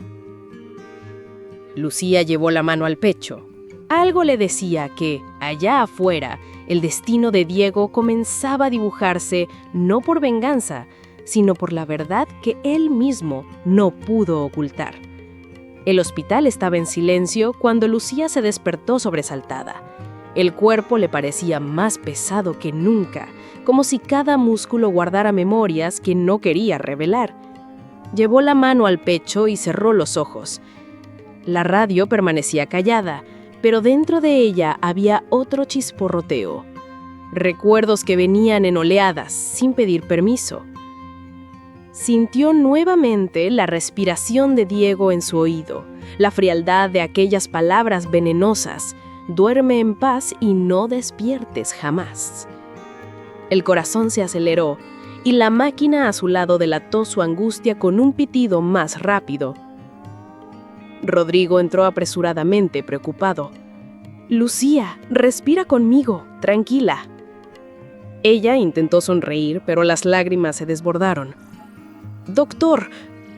Lucía llevó la mano al pecho. Algo le decía que, allá afuera, el destino de Diego comenzaba a dibujarse no por venganza, sino por la verdad que él mismo no pudo ocultar. El hospital estaba en silencio cuando Lucía se despertó sobresaltada. El cuerpo le parecía más pesado que nunca, como si cada músculo guardara memorias que no quería revelar. Llevó la mano al pecho y cerró los ojos. La radio permanecía callada, pero dentro de ella había otro chisporroteo. Recuerdos que venían en oleadas, sin pedir permiso. Sintió nuevamente la respiración de Diego en su oído, la frialdad de aquellas palabras venenosas: duerme en paz y no despiertes jamás. El corazón se aceleró y la máquina a su lado delató su angustia con un pitido más rápido. Rodrigo entró apresuradamente, preocupado. «Lucía, respira conmigo, tranquila». Ella intentó sonreír, pero las lágrimas se desbordaron. «Doctor,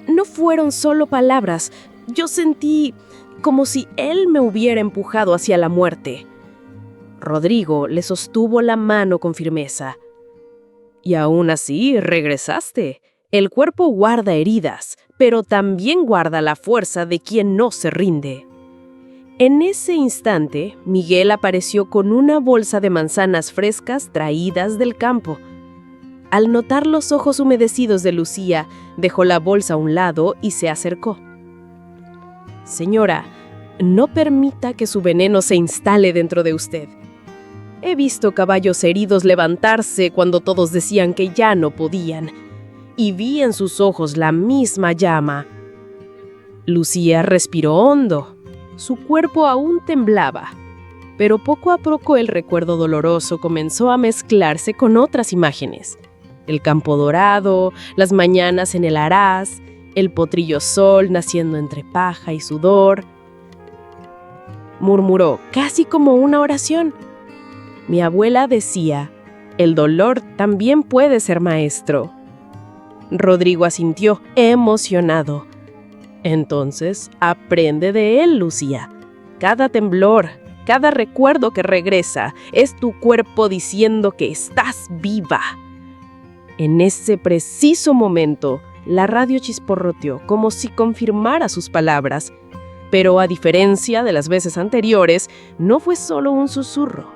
no fueron solo palabras. Yo sentí como si él me hubiera empujado hacia la muerte». Rodrigo le sostuvo la mano con firmeza. «Y aún así regresaste. El cuerpo guarda heridas, pero también guarda la fuerza de quien no se rinde». En ese instante, Miguel apareció con una bolsa de manzanas frescas traídas del campo. Al notar los ojos humedecidos de Lucía, dejó la bolsa a un lado y se acercó. «Señora, no permita que su veneno se instale dentro de usted. He visto caballos heridos levantarse cuando todos decían que ya no podían, y vi en sus ojos la misma llama». Lucía respiró hondo. Su cuerpo aún temblaba, pero poco a poco el recuerdo doloroso comenzó a mezclarse con otras imágenes. El campo dorado, las mañanas en el haraz, el potrillo sol naciendo entre paja y sudor. Murmuró, casi como una oración. Mi abuela decía, el dolor también puede ser maestro. Rodrigo asintió, emocionado. Entonces, aprende de él, Lucía. Cada temblor, cada recuerdo que regresa, es tu cuerpo diciendo que estás viva. En ese preciso momento, la radio chisporroteó como si confirmara sus palabras, pero a diferencia de las veces anteriores, no fue solo un susurro.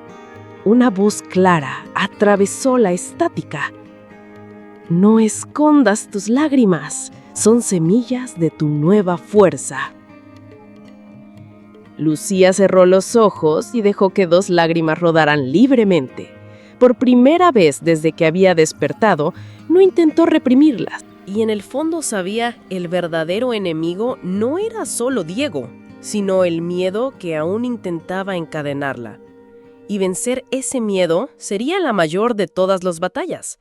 Una voz clara atravesó la estática. No escondas tus lágrimas. Son semillas de tu nueva fuerza. Lucía cerró los ojos y dejó que 2 lágrimas rodaran libremente. Por primera vez desde que había despertado, no intentó reprimirlas. Y en el fondo sabía, el verdadero enemigo no era solo Diego, sino el miedo que aún intentaba encadenarla. Y vencer ese miedo sería la mayor de todas las batallas.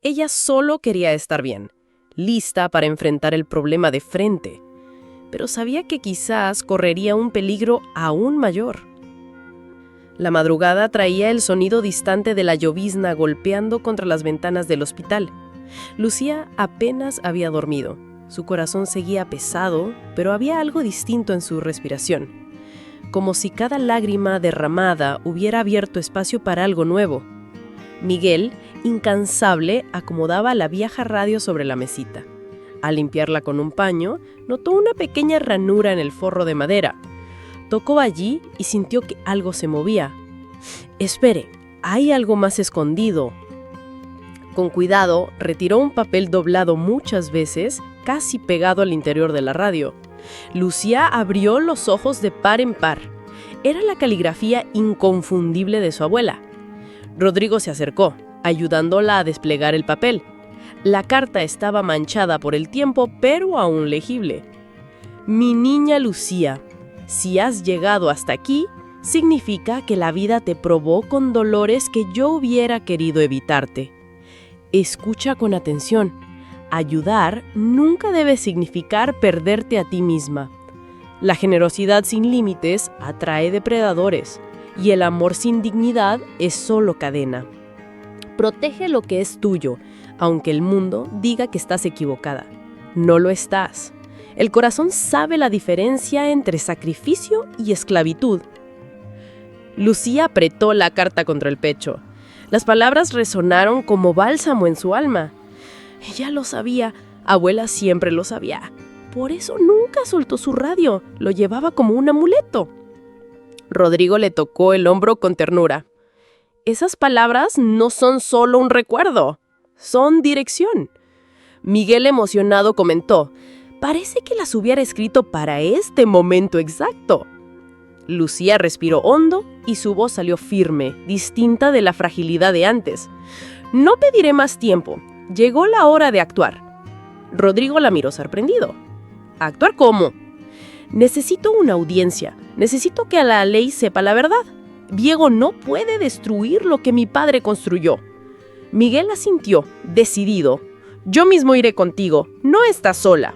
Ella solo quería estar bien, lista para enfrentar el problema de frente, pero sabía que quizás correría un peligro aún mayor. La madrugada traía el sonido distante de la llovizna golpeando contra las ventanas del hospital. Lucía apenas había dormido. Su corazón seguía pesado, pero había algo distinto en su respiración, como si cada lágrima derramada hubiera abierto espacio para algo nuevo. Miguel, incansable, acomodaba la vieja radio sobre la mesita. Al limpiarla con un paño, notó una pequeña ranura en el forro de madera. Tocó allí y sintió que algo se movía. «Espere, hay algo más escondido». Con cuidado, retiró un papel doblado muchas veces, casi pegado al interior de la radio. Lucía abrió los ojos de par en par. Era la caligrafía inconfundible de su abuela. Rodrigo se acercó, ayudándola a desplegar el papel. La carta estaba manchada por el tiempo, pero aún legible. Mi niña Lucía, si has llegado hasta aquí, significa que la vida te probó con dolores que yo hubiera querido evitarte. Escucha con atención. Ayudar nunca debe significar perderte a ti misma. La generosidad sin límites atrae depredadores, y el amor sin dignidad es solo cadena. Protege lo que es tuyo, aunque el mundo diga que estás equivocada. No lo estás. El corazón sabe la diferencia entre sacrificio y esclavitud. Lucía apretó la carta contra el pecho. Las palabras resonaron como bálsamo en su alma. Ella lo sabía, abuela siempre lo sabía. Por eso nunca soltó su radio, lo llevaba como un amuleto. Rodrigo le tocó el hombro con ternura. Esas palabras no son solo un recuerdo, son dirección. Miguel emocionado comentó, parece que las hubiera escrito para este momento exacto. Lucía respiró hondo y su voz salió firme, distinta de la fragilidad de antes. No pediré más tiempo, llegó la hora de actuar. Rodrigo la miró sorprendido. ¿Actuar cómo? Necesito una audiencia, necesito que la ley sepa la verdad. Diego no puede destruir lo que mi padre construyó. Miguel asintió, decidido. Yo mismo iré contigo, no estás sola.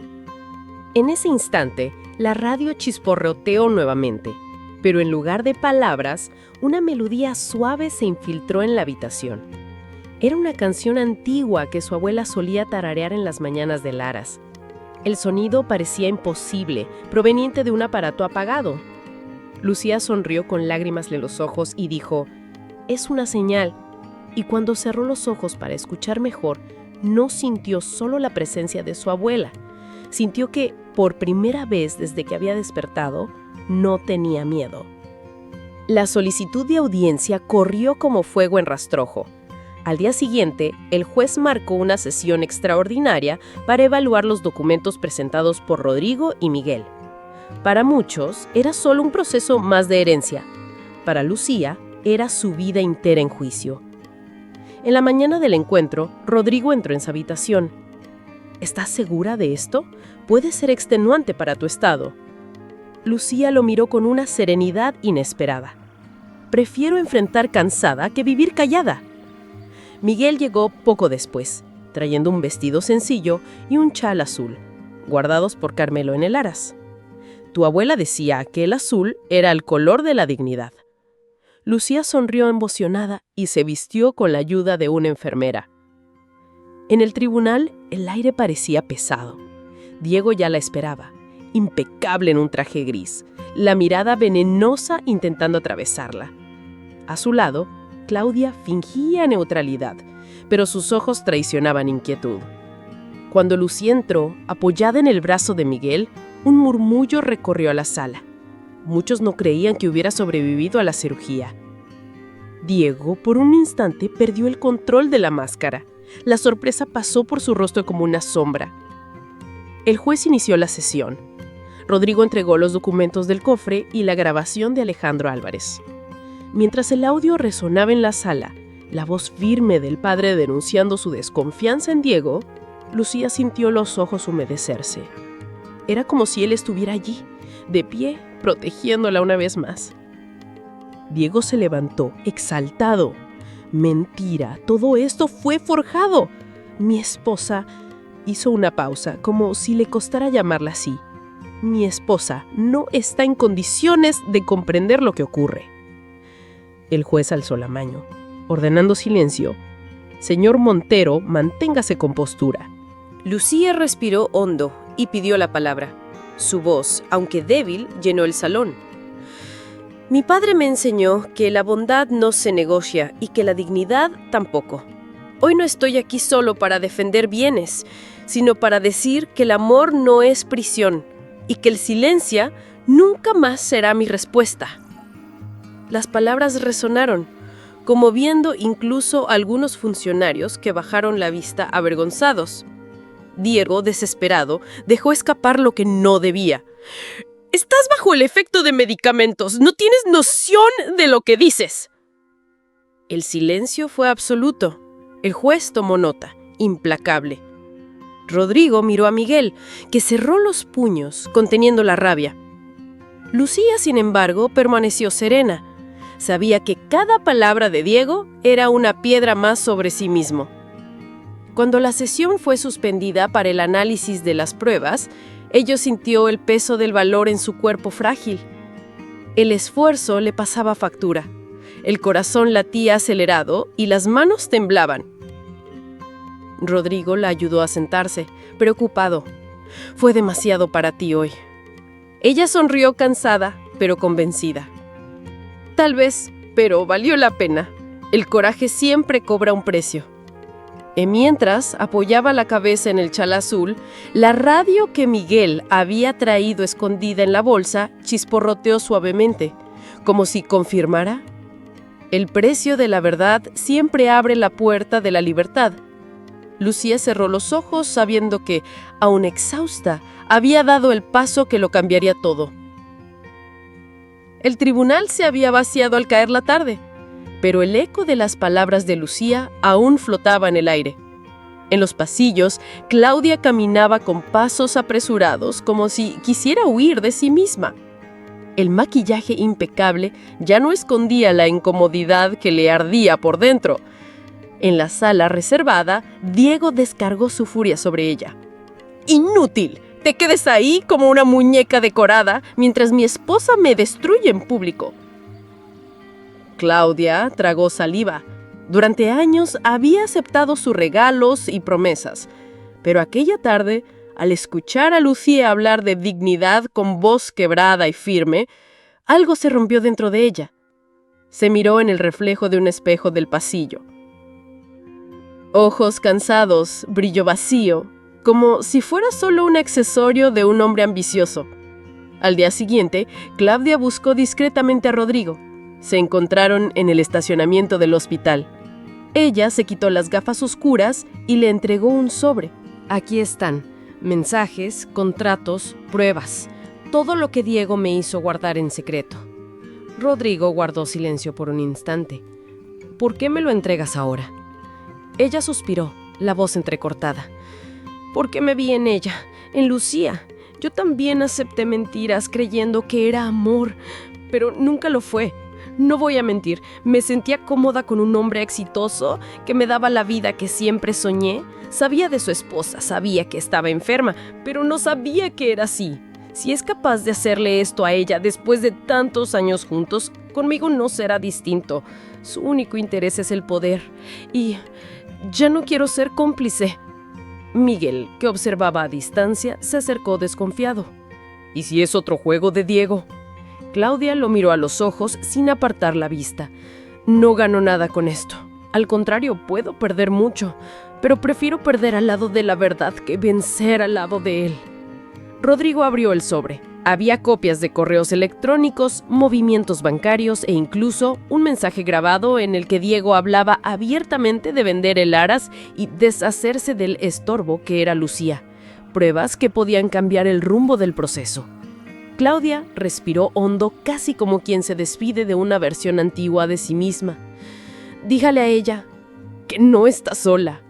En ese instante, la radio chisporroteó nuevamente, pero en lugar de palabras, una melodía suave se infiltró en la habitación. Era una canción antigua que su abuela solía tararear en las mañanas de Laras. El sonido parecía imposible, proveniente de un aparato apagado. Lucía sonrió con lágrimas en los ojos y dijo, «Es una señal». Y cuando cerró los ojos para escuchar mejor, no sintió solo la presencia de su abuela. Sintió que, por primera vez desde que había despertado, no tenía miedo. La solicitud de audiencia corrió como fuego en rastrojo. Al día siguiente, el juez marcó una sesión extraordinaria para evaluar los documentos presentados por Rodrigo y Miguel. Para muchos, era solo un proceso más de herencia. Para Lucía, era su vida entera en juicio. En la mañana del encuentro, Rodrigo entró en su habitación. ¿Estás segura de esto? Puede ser extenuante para tu estado. Lucía lo miró con una serenidad inesperada. Prefiero enfrentar cansada que vivir callada. Miguel llegó poco después, trayendo un vestido sencillo y un chal azul, guardados por Carmelo en el Aras. Tu abuela decía que el azul era el color de la dignidad. Lucía sonrió emocionada y se vistió con la ayuda de una enfermera. En el tribunal, el aire parecía pesado. Diego ya la esperaba, impecable en un traje gris, la mirada venenosa intentando atravesarla. A su lado, Claudia fingía neutralidad, pero sus ojos traicionaban inquietud. Cuando Lucía entró, apoyada en el brazo de Miguel, un murmullo recorrió la sala. Muchos no creían que hubiera sobrevivido a la cirugía. Diego, por un instante, perdió el control de la máscara. La sorpresa pasó por su rostro como una sombra. El juez inició la sesión. Rodrigo entregó los documentos del cofre y la grabación de Alejandro Álvarez. Mientras el audio resonaba en la sala, la voz firme del padre denunciando su desconfianza en Diego, Lucía sintió los ojos humedecerse. Era como si él estuviera allí, de pie, protegiéndola una vez más. Diego se levantó, exaltado. Mentira, todo esto fue forjado. Mi esposa hizo una pausa, como si le costara llamarla así. Mi esposa no está en condiciones de comprender lo que ocurre. El juez alzó la mano, ordenando silencio. Señor Montero, manténgase con postura. Lucía respiró hondo y pidió la palabra. Su voz, aunque débil, llenó el salón. Mi padre me enseñó que la bondad no se negocia y que la dignidad tampoco. Hoy no estoy aquí solo para defender bienes, sino para decir que el amor no es prisión y que el silencio nunca más será mi respuesta. Las palabras resonaron, conmoviendo incluso a algunos funcionarios que bajaron la vista avergonzados. Diego, desesperado, dejó escapar lo que no debía. «Estás bajo el efecto de medicamentos. No tienes noción de lo que dices». El silencio fue absoluto. El juez tomó nota, implacable. Rodrigo miró a Miguel, que cerró los puños, conteniendo la rabia. Lucía, sin embargo, permaneció serena. Sabía que cada palabra de Diego era una piedra más sobre sí mismo. Cuando la sesión fue suspendida para el análisis de las pruebas, ella sintió el peso del valor en su cuerpo frágil. El esfuerzo le pasaba factura. El corazón latía acelerado y las manos temblaban. Rodrigo la ayudó a sentarse, preocupado. Fue demasiado para ti hoy. Ella sonrió cansada, pero convencida. Tal vez, pero valió la pena. El coraje siempre cobra un precio. Y mientras apoyaba la cabeza en el chal azul, la radio que Miguel había traído escondida en la bolsa chisporroteó suavemente, como si confirmara: el precio de la verdad siempre abre la puerta de la libertad. Lucía cerró los ojos sabiendo que, aún exhausta, había dado el paso que lo cambiaría todo. El tribunal se había vaciado al caer la tarde, pero el eco de las palabras de Lucía aún flotaba en el aire. En los pasillos, Claudia caminaba con pasos apresurados, como si quisiera huir de sí misma. El maquillaje impecable ya no escondía la incomodidad que le ardía por dentro. En la sala reservada, Diego descargó su furia sobre ella. ¡Inútil! Te quedes ahí como una muñeca decorada mientras mi esposa me destruye en público. Claudia tragó saliva. Durante años había aceptado sus regalos y promesas, pero aquella tarde, al escuchar a Lucía hablar de dignidad con voz quebrada y firme, algo se rompió dentro de ella. Se miró en el reflejo de un espejo del pasillo. Ojos cansados, brillo vacío, como si fuera solo un accesorio de un hombre ambicioso. Al día siguiente, Claudia buscó discretamente a Rodrigo. Se encontraron en el estacionamiento del hospital. Ella se quitó las gafas oscuras y le entregó un sobre. Aquí están: mensajes, contratos, pruebas. Todo lo que Diego me hizo guardar en secreto. Rodrigo guardó silencio por un instante. ¿Por qué me lo entregas ahora? Ella suspiró, la voz entrecortada. Porque me vi en ella, en Lucía. Yo también acepté mentiras creyendo que era amor, pero nunca lo fue. No voy a mentir, me sentía cómoda con un hombre exitoso que me daba la vida que siempre soñé. Sabía de su esposa, sabía que estaba enferma, pero no sabía que era así. Si es capaz de hacerle esto a ella después de tantos años juntos, conmigo no será distinto. Su único interés es el poder. Y ya no quiero ser cómplice. Miguel, que observaba a distancia, se acercó desconfiado. ¿Y si es otro juego de Diego? Claudia lo miró a los ojos sin apartar la vista. No gano nada con esto. Al contrario, puedo perder mucho, pero prefiero perder al lado de la verdad que vencer al lado de él. Rodrigo abrió el sobre. Había copias de correos electrónicos, movimientos bancarios e incluso un mensaje grabado en el que Diego hablaba abiertamente de vender el Aras y deshacerse del estorbo que era Lucía. Pruebas que podían cambiar el rumbo del proceso. Claudia respiró hondo, casi como quien se despide de una versión antigua de sí misma. Dígale a ella que no está sola.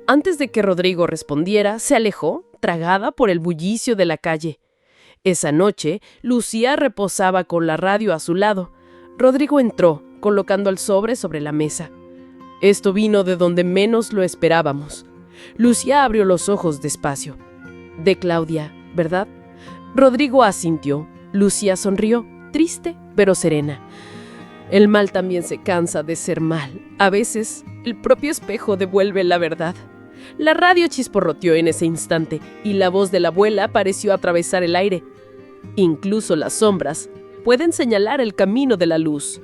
Antes de que Rodrigo respondiera, se alejó, tragada por el bullicio de la calle. Esa noche, Lucía reposaba con la radio a su lado. Rodrigo entró, colocando el sobre la mesa. Esto vino de donde menos lo esperábamos. Lucía abrió los ojos despacio. De Claudia, ¿verdad? Rodrigo asintió. Lucía sonrió, triste pero serena. El mal también se cansa de ser mal. A veces, el propio espejo devuelve la verdad. La radio chisporroteó en ese instante y la voz de la abuela pareció atravesar el aire. Incluso las sombras pueden señalar el camino de la luz.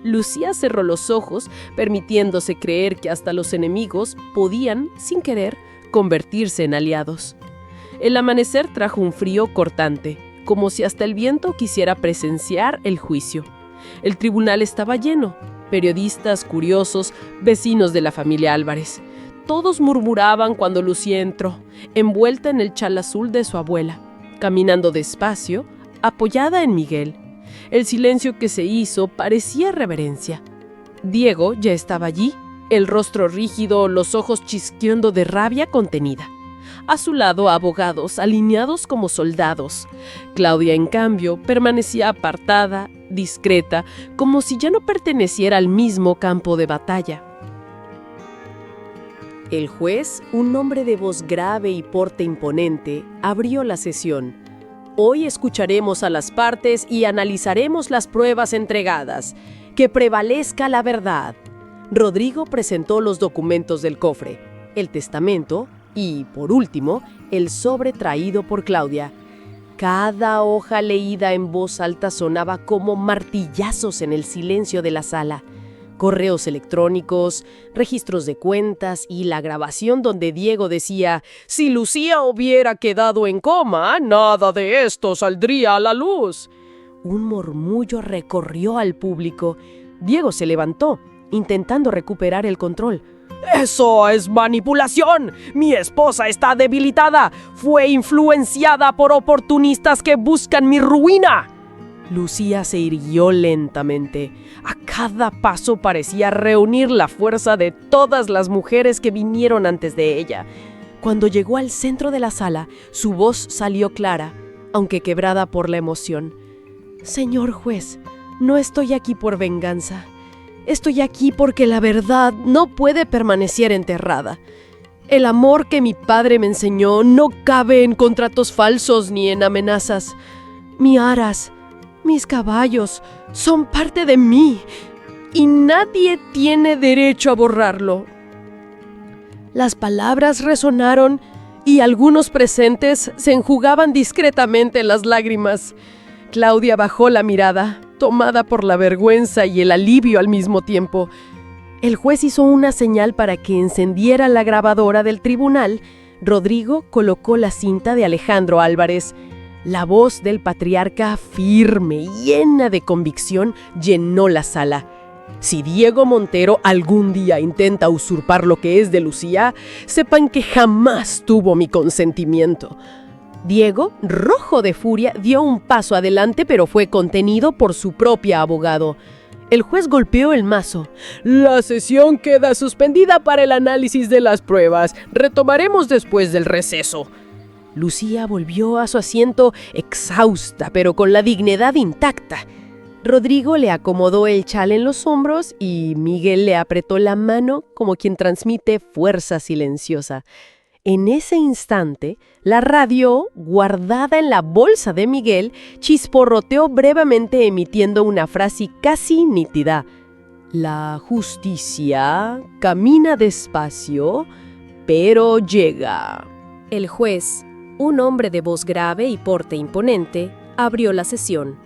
Lucía cerró los ojos, permitiéndose creer que hasta los enemigos podían, sin querer, convertirse en aliados. El amanecer trajo un frío cortante, como si hasta el viento quisiera presenciar el juicio. El tribunal estaba lleno, periodistas, curiosos, vecinos de la familia Álvarez. Todos murmuraban cuando Lucía entró, envuelta en el chal azul de su abuela, caminando despacio, apoyada en Miguel. El silencio que se hizo parecía reverencia. Diego ya estaba allí, el rostro rígido, los ojos chisqueando de rabia contenida. A su lado, abogados, alineados como soldados. Claudia, en cambio, permanecía apartada, discreta, como si ya no perteneciera al mismo campo de batalla. El juez, un hombre de voz grave y porte imponente, abrió la sesión. Hoy escucharemos a las partes y analizaremos las pruebas entregadas. Que prevalezca la verdad. Rodrigo presentó los documentos del cofre, el testamento, Y, por último, el sobre traído por Claudia. Cada hoja leída en voz alta sonaba como martillazos en el silencio de la sala. Correos electrónicos, registros de cuentas y la grabación donde Diego decía: «Si Lucía hubiera quedado en coma, nada de esto saldría a la luz». Un murmullo recorrió al público. Diego se levantó, intentando recuperar el control. «¡Eso es manipulación! ¡Mi esposa está debilitada! ¡Fue influenciada por oportunistas que buscan mi ruina!». Lucía se irguió lentamente. A cada paso parecía reunir la fuerza de todas las mujeres que vinieron antes de ella. Cuando llegó al centro de la sala, su voz salió clara, aunque quebrada por la emoción. «Señor juez, no estoy aquí por venganza. Estoy aquí porque la verdad no puede permanecer enterrada. El amor que mi padre me enseñó no cabe en contratos falsos ni en amenazas. Mi aras, mis caballos, son parte de mí y nadie tiene derecho a borrarlo». Las palabras resonaron y algunos presentes se enjugaban discretamente las lágrimas. Claudia bajó la mirada, tomada por la vergüenza y el alivio al mismo tiempo. El juez hizo una señal para que encendiera la grabadora del tribunal. Rodrigo colocó la cinta de Alejandro Álvarez. La voz del patriarca, firme y llena de convicción, llenó la sala. Si Diego Montero algún día intenta usurpar lo que es de Lucía, sepan que jamás tuvo mi consentimiento. Diego, rojo de furia, dio un paso adelante, pero fue contenido por su propio abogado. El juez golpeó el mazo. «La sesión queda suspendida para el análisis de las pruebas. Retomaremos después del receso». Lucía volvió a su asiento exhausta, pero con la dignidad intacta. Rodrigo le acomodó el chal en los hombros y Miguel le apretó la mano como quien transmite fuerza silenciosa. En ese instante, la radio, guardada en la bolsa de Miguel, chisporroteó brevemente emitiendo una frase casi nítida. «La justicia camina despacio, pero llega». El juez, un hombre de voz grave y porte imponente, abrió la sesión.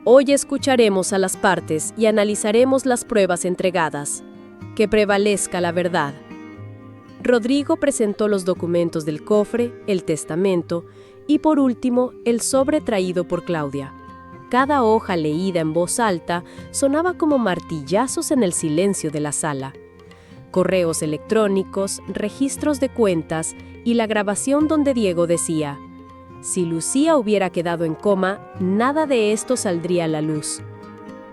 «Hoy escucharemos a las partes y analizaremos las pruebas entregadas. Que prevalezca la verdad». Rodrigo presentó los documentos del cofre, el testamento y, por último, el sobre traído por Claudia. Cada hoja leída en voz alta sonaba como martillazos en el silencio de la sala. Correos electrónicos, registros de cuentas y la grabación donde Diego decía: «Si Lucía hubiera quedado en coma, nada de esto saldría a la luz».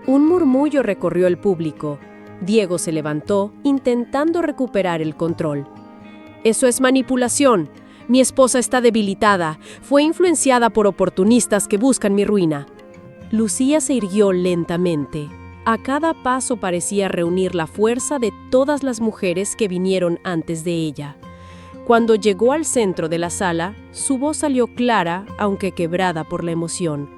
Un murmullo recorrió el público. Diego se levantó, intentando recuperar el control. «Eso es manipulación. Mi esposa está debilitada. Fue influenciada por oportunistas que buscan mi ruina». Lucía se irguió lentamente. A cada paso parecía reunir la fuerza de todas las mujeres que vinieron antes de ella. Cuando llegó al centro de la sala, su voz salió clara, aunque quebrada por la emoción.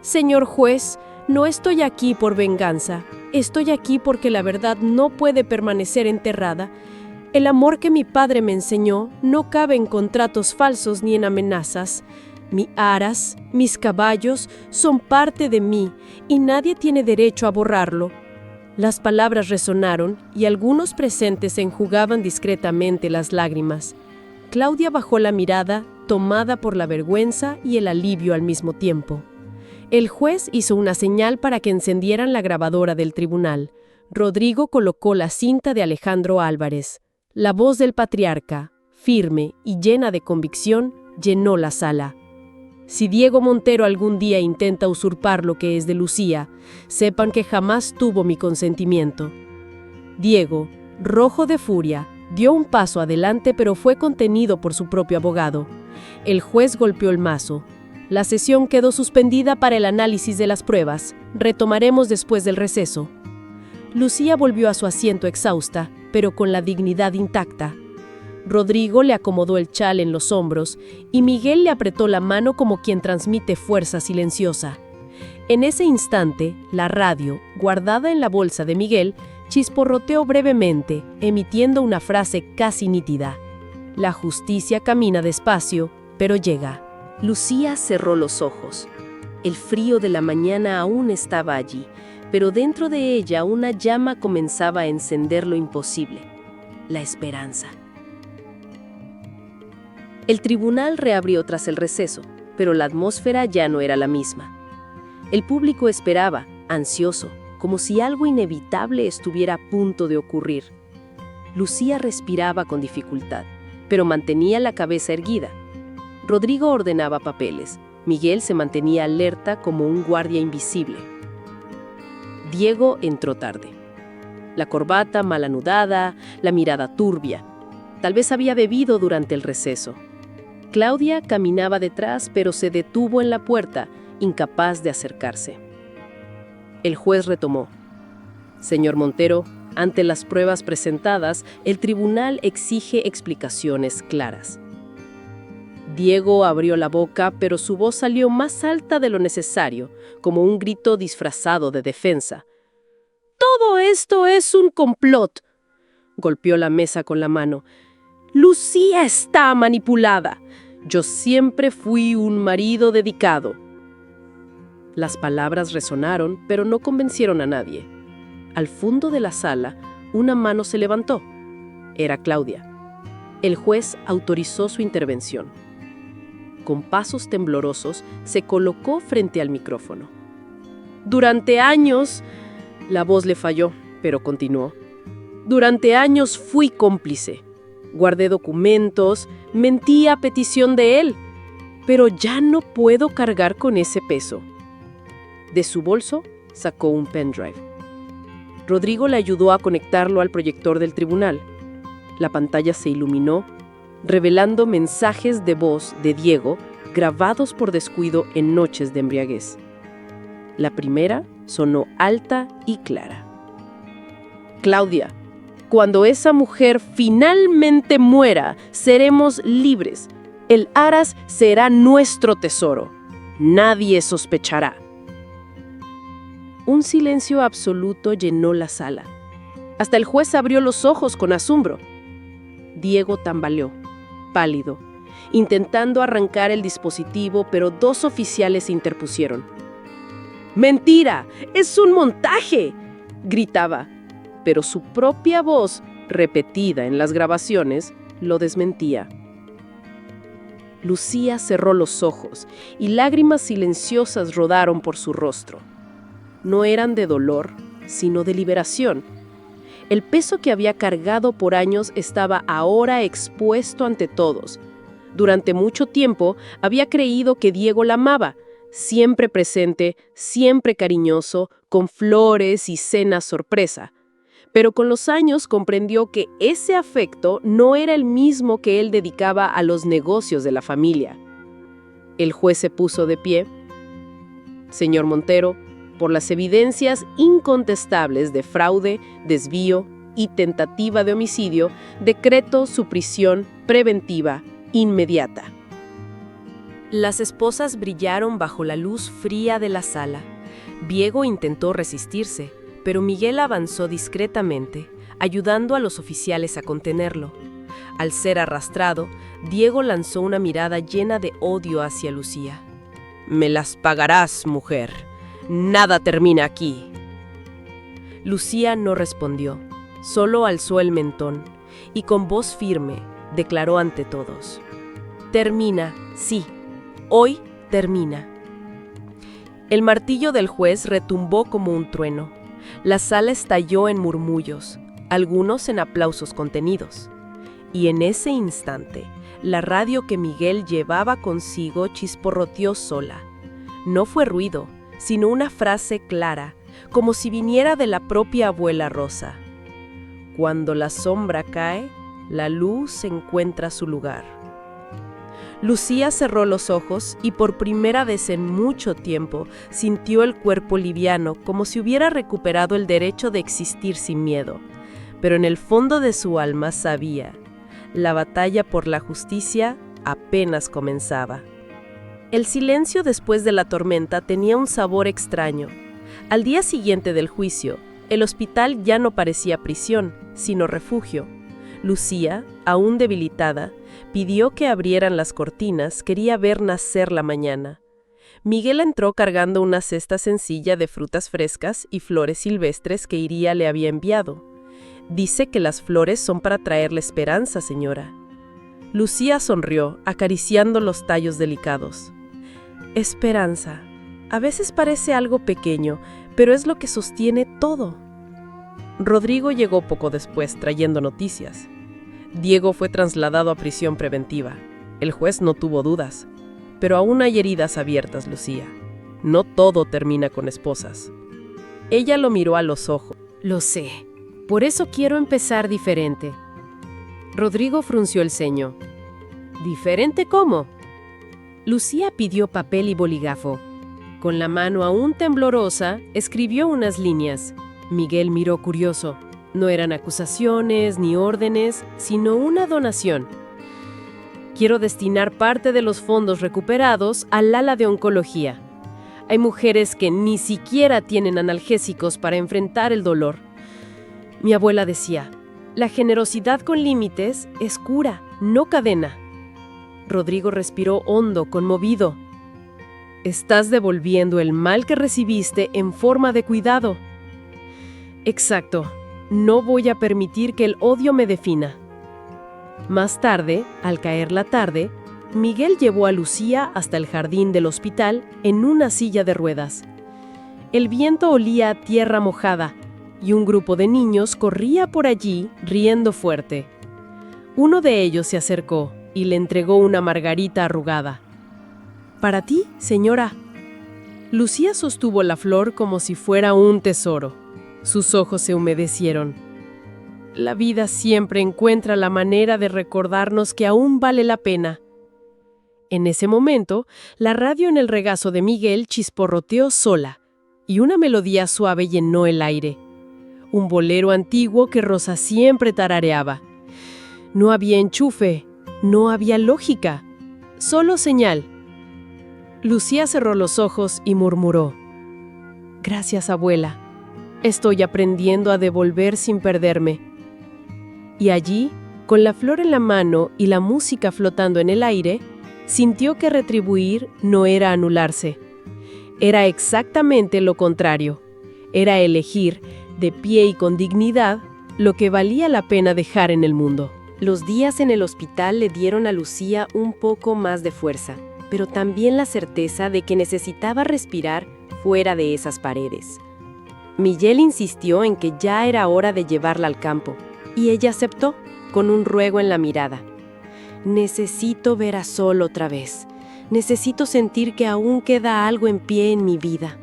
«Señor juez, no estoy aquí por venganza. Estoy aquí porque la verdad no puede permanecer enterrada. El amor que mi padre me enseñó no cabe en contratos falsos ni en amenazas. Mi aras, mis caballos, son parte de mí y nadie tiene derecho a borrarlo». Las palabras resonaron y algunos presentes se enjugaban discretamente las lágrimas. Claudia bajó la mirada, tomada por la vergüenza y el alivio al mismo tiempo. El juez hizo una señal para que encendieran la grabadora del tribunal. Rodrigo colocó la cinta de Alejandro Álvarez. La voz del patriarca, firme y llena de convicción, llenó la sala. Si Diego Montero algún día intenta usurpar lo que es de Lucía, sepan que jamás tuvo mi consentimiento. Diego, rojo de furia, dio un paso adelante, pero fue contenido por su propio abogado. El juez golpeó el mazo. La sesión quedó suspendida para el análisis de las pruebas. Retomaremos después del receso. Lucía volvió a su asiento exhausta, pero con la dignidad intacta. Rodrigo le acomodó el chal en los hombros y Miguel le apretó la mano como quien transmite fuerza silenciosa. En ese instante, la radio, guardada en la bolsa de Miguel, chisporroteó brevemente, emitiendo una frase casi nítida. La justicia camina despacio, pero llega. Lucía cerró los ojos. El frío de la mañana aún estaba allí, pero dentro de ella una llama comenzaba a encender lo imposible: la esperanza. El tribunal reabrió tras el receso, pero la atmósfera ya no era la misma. El público esperaba, ansioso, como si algo inevitable estuviera a punto de ocurrir. Lucía respiraba con dificultad, pero mantenía la cabeza erguida. Rodrigo ordenaba papeles. Miguel se mantenía alerta como un guardia invisible. Diego entró tarde. La corbata mal anudada, la mirada turbia. Tal vez había bebido durante el receso. Claudia caminaba detrás, pero se detuvo en la puerta, incapaz de acercarse. El juez retomó. Señor Montero, ante las pruebas presentadas, el tribunal exige explicaciones claras. Diego abrió la boca, pero su voz salió más alta de lo necesario, como un grito disfrazado de defensa. «¡Todo esto es un complot!», golpeó la mesa con la mano. «Lucía está manipulada. Yo siempre fui un marido dedicado». Las palabras resonaron, pero no convencieron a nadie. Al fondo de la sala, una mano se levantó. Era Claudia. El juez autorizó su intervención. Con pasos temblorosos, se colocó frente al micrófono. «Durante años», la voz le falló, pero continuó. «Durante años fui cómplice. Guardé documentos, mentí a petición de él, pero ya no puedo cargar con ese peso». De su bolso sacó un pendrive. Rodrigo le ayudó a conectarlo al proyector del tribunal. La pantalla se iluminó, revelando mensajes de voz de Diego grabados por descuido en noches de embriaguez. La primera sonó alta y clara. «Claudia, cuando esa mujer finalmente muera, seremos libres. El Aras será nuestro tesoro. Nadie sospechará». Un silencio absoluto llenó la sala. Hasta el juez abrió los ojos con asombro. Diego tambaleó, pálido, intentando arrancar el dispositivo, pero dos oficiales se interpusieron. «¡Mentira! ¡Es un montaje!», gritaba, pero su propia voz, repetida en las grabaciones, lo desmentía. Lucía cerró los ojos y lágrimas silenciosas rodaron por su rostro. No eran de dolor, sino de liberación. El peso que había cargado por años estaba ahora expuesto ante todos. Durante mucho tiempo había creído que Diego la amaba, siempre presente, siempre cariñoso, con flores y cenas sorpresa. Pero con los años comprendió que ese afecto no era el mismo que él dedicaba a los negocios de la familia. El juez se puso de pie. «Señor Montero, por las evidencias incontestables de fraude, desvío y tentativa de homicidio, decreto su prisión preventiva inmediata». Las esposas brillaron bajo la luz fría de la sala. Diego intentó resistirse, pero Miguel avanzó discretamente, ayudando a los oficiales a contenerlo. Al ser arrastrado, Diego lanzó una mirada llena de odio hacia Lucía. «Me las pagarás, mujer. Nada termina aquí». Lucía no respondió, solo alzó el mentón y con voz firme declaró ante todos: «Termina, sí, hoy termina». El martillo del juez retumbó como un trueno. La sala estalló en murmullos, algunos en aplausos contenidos. Y en ese instante, la radio que Miguel llevaba consigo chisporroteó sola. No fue ruido, sino una frase clara, como si viniera de la propia abuela Rosa: «Cuando la sombra cae, la luz encuentra su lugar». Lucía cerró los ojos y por primera vez en mucho tiempo sintió el cuerpo liviano, como si hubiera recuperado el derecho de existir sin miedo. Pero en el fondo de su alma sabía: la batalla por la justicia apenas comenzaba. El silencio después de la tormenta tenía un sabor extraño. Al día siguiente del juicio, el hospital ya no parecía prisión, sino refugio. Lucía, aún debilitada, Pidió que abrieran las cortinas, quería ver nacer la mañana. Miguel entró cargando una cesta sencilla de frutas frescas y flores silvestres que Iría le había enviado. Dice que las flores son para traerle esperanza, señora. Lucía sonrió, acariciando los tallos delicados. Esperanza. A veces parece algo pequeño, pero es lo que sostiene todo. Rodrigo llegó poco después, trayendo noticias. Diego fue trasladado a prisión preventiva. El juez no tuvo dudas. Pero aún hay heridas abiertas, Lucía. No todo termina con esposas. Ella lo miró a los ojos. Lo sé. Por eso quiero empezar diferente. Rodrigo frunció el ceño. ¿Diferente cómo? Lucía pidió papel y bolígrafo. Con la mano aún temblorosa, escribió unas líneas. Miguel miró curioso. No eran acusaciones ni órdenes, sino una donación. Quiero destinar parte de los fondos recuperados al ala de oncología. Hay mujeres que ni siquiera tienen analgésicos para enfrentar el dolor. Mi abuela decía, la generosidad con límites es cura, no cadena. Rodrigo respiró hondo, conmovido. Estás devolviendo el mal que recibiste en forma de cuidado. Exacto. No voy a permitir que el odio me defina. Más tarde, al caer la tarde, Miguel llevó a Lucía hasta el jardín del hospital en una silla de ruedas. El viento olía a tierra mojada y un grupo de niños corría por allí riendo fuerte. Uno de ellos se acercó y le entregó una margarita arrugada. «Para ti, señora». Lucía sostuvo la flor como si fuera un tesoro. Sus ojos se humedecieron. La vida siempre encuentra la manera de recordarnos que aún vale la pena. En ese momento, la radio en el regazo de Miguel chisporroteó sola, y una melodía suave llenó el aire. Un bolero antiguo que Rosa siempre tarareaba. No había enchufe, no había lógica, solo señal. Lucía cerró los ojos y murmuró: «Gracias, abuela. Estoy aprendiendo a devolver sin perderme». Y allí, con la flor en la mano y la música flotando en el aire, sintió que retribuir no era anularse. Era exactamente lo contrario. Era elegir, de pie y con dignidad, lo que valía la pena dejar en el mundo. Los días en el hospital le dieron a Lucía un poco más de fuerza, pero también la certeza de que necesitaba respirar fuera de esas paredes. Miguel insistió en que ya era hora de llevarla al campo, y ella aceptó, con un ruego en la mirada. Necesito ver a Sol otra vez. Necesito sentir que aún queda algo en pie en mi vida.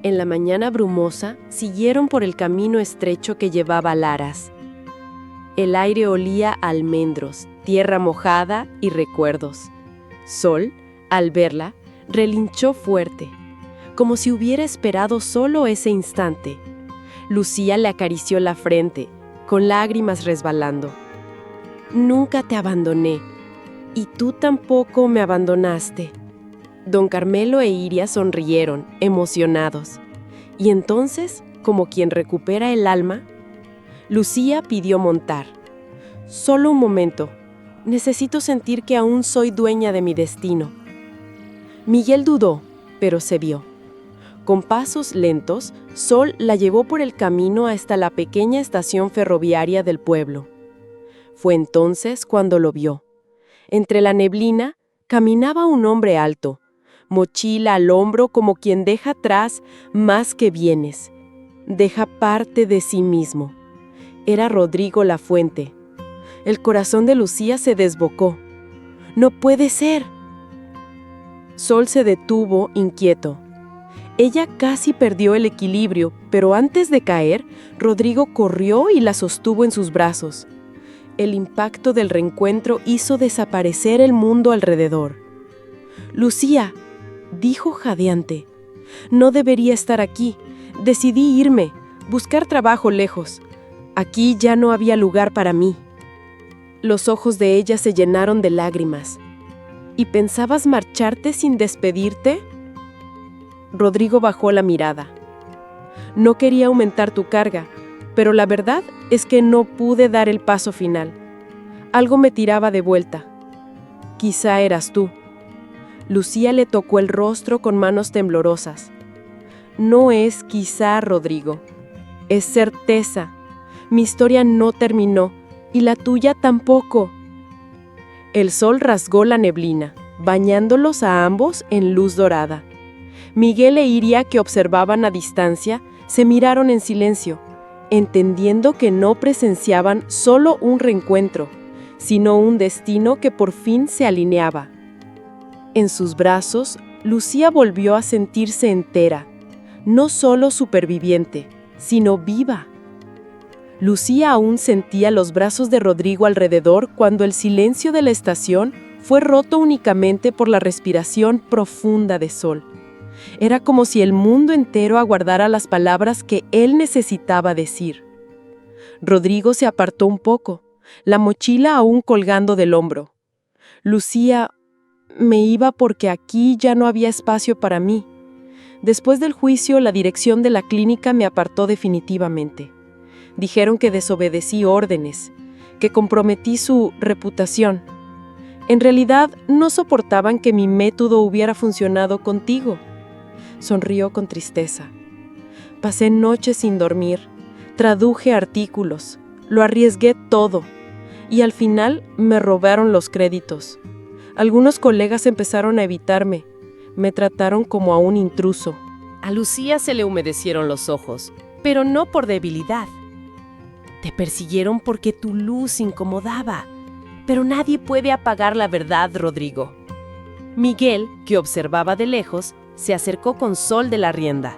En la mañana brumosa, siguieron por el camino estrecho que llevaba a Laras. El aire olía a almendros, tierra mojada y recuerdos. Sol, al verla, relinchó fuerte, como si hubiera esperado solo ese instante. Lucía le acarició la frente, con lágrimas resbalando. Nunca te abandoné, y tú tampoco me abandonaste. Don Carmelo e Iria sonrieron, emocionados. Y entonces, como quien recupera el alma, Lucía pidió montar. Solo un momento. Necesito sentir que aún soy dueña de mi destino. Miguel dudó, pero se vio. Con pasos lentos, Sol la llevó por el camino hasta la pequeña estación ferroviaria del pueblo. Fue entonces cuando lo vio. Entre la neblina, caminaba un hombre alto, mochila al hombro como quien deja atrás más que bienes. Deja parte de sí mismo. Era Rodrigo Lafuente. El corazón de Lucía se desbocó. ¡No puede ser! Sol se detuvo, inquieto. Ella casi perdió el equilibrio, pero antes de caer, Rodrigo corrió y la sostuvo en sus brazos. El impacto del reencuentro hizo desaparecer el mundo alrededor. «Lucía», dijo jadeante, «no debería estar aquí. Decidí irme, buscar trabajo lejos. Aquí ya no había lugar para mí». Los ojos de ella se llenaron de lágrimas. «¿Y pensabas marcharte sin despedirte?» Rodrigo bajó la mirada. «No quería aumentar tu carga, pero la verdad es que no pude dar el paso final. Algo me tiraba de vuelta. Quizá eras tú. Lucía le tocó el rostro con manos temblorosas. No es quizá, Rodrigo. Es certeza. Mi historia no terminó, y la tuya tampoco. El sol rasgó la neblina, bañándolos a ambos en luz dorada. Miguel e Iria, que observaban a distancia, se miraron en silencio, entendiendo que no presenciaban solo un reencuentro, sino un destino que por fin se alineaba. En sus brazos, Lucía volvió a sentirse entera, no solo superviviente, sino viva. Lucía aún sentía los brazos de Rodrigo alrededor cuando el silencio de la estación fue roto únicamente por la respiración profunda de Sol. Era como si el mundo entero aguardara las palabras que él necesitaba decir. Rodrigo se apartó un poco, la mochila aún colgando del hombro. Lucía, me iba porque aquí ya no había espacio para mí. Después del juicio, la dirección de la clínica me apartó definitivamente. Dijeron que desobedecí órdenes, que comprometí su reputación. En realidad, no soportaban que mi método hubiera funcionado contigo. Sonrió con tristeza. Pasé noches sin dormir, traduje artículos, lo arriesgué todo, y al final me robaron los créditos. Algunos colegas empezaron a evitarme, me trataron como a un intruso. A Lucía se le humedecieron los ojos, pero no por debilidad. Te persiguieron porque tu luz incomodaba, pero nadie puede apagar la verdad, Rodrigo. Miguel, que observaba de lejos, se acercó con Sol de la rienda.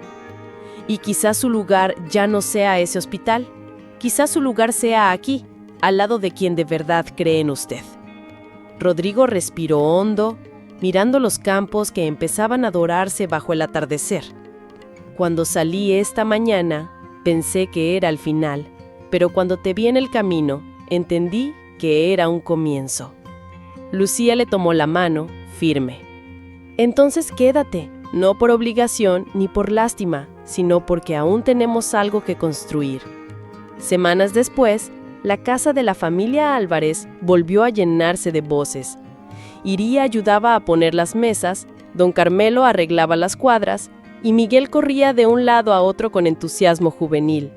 Y quizás su lugar ya no sea ese hospital, quizás su lugar sea aquí, al lado de quien de verdad cree en usted. Rodrigo respiró hondo, mirando los campos que empezaban a dorarse bajo el atardecer. Cuando salí esta mañana, pensé que era el final, pero cuando te vi en el camino, entendí que era un comienzo. Lucía le tomó la mano, firme. Entonces quédate, no por obligación ni por lástima, sino porque aún tenemos algo que construir. Semanas después, la casa de la familia Álvarez volvió a llenarse de voces. Iria ayudaba a poner las mesas, don Carmelo arreglaba las cuadras y Miguel corría de un lado a otro con entusiasmo juvenil.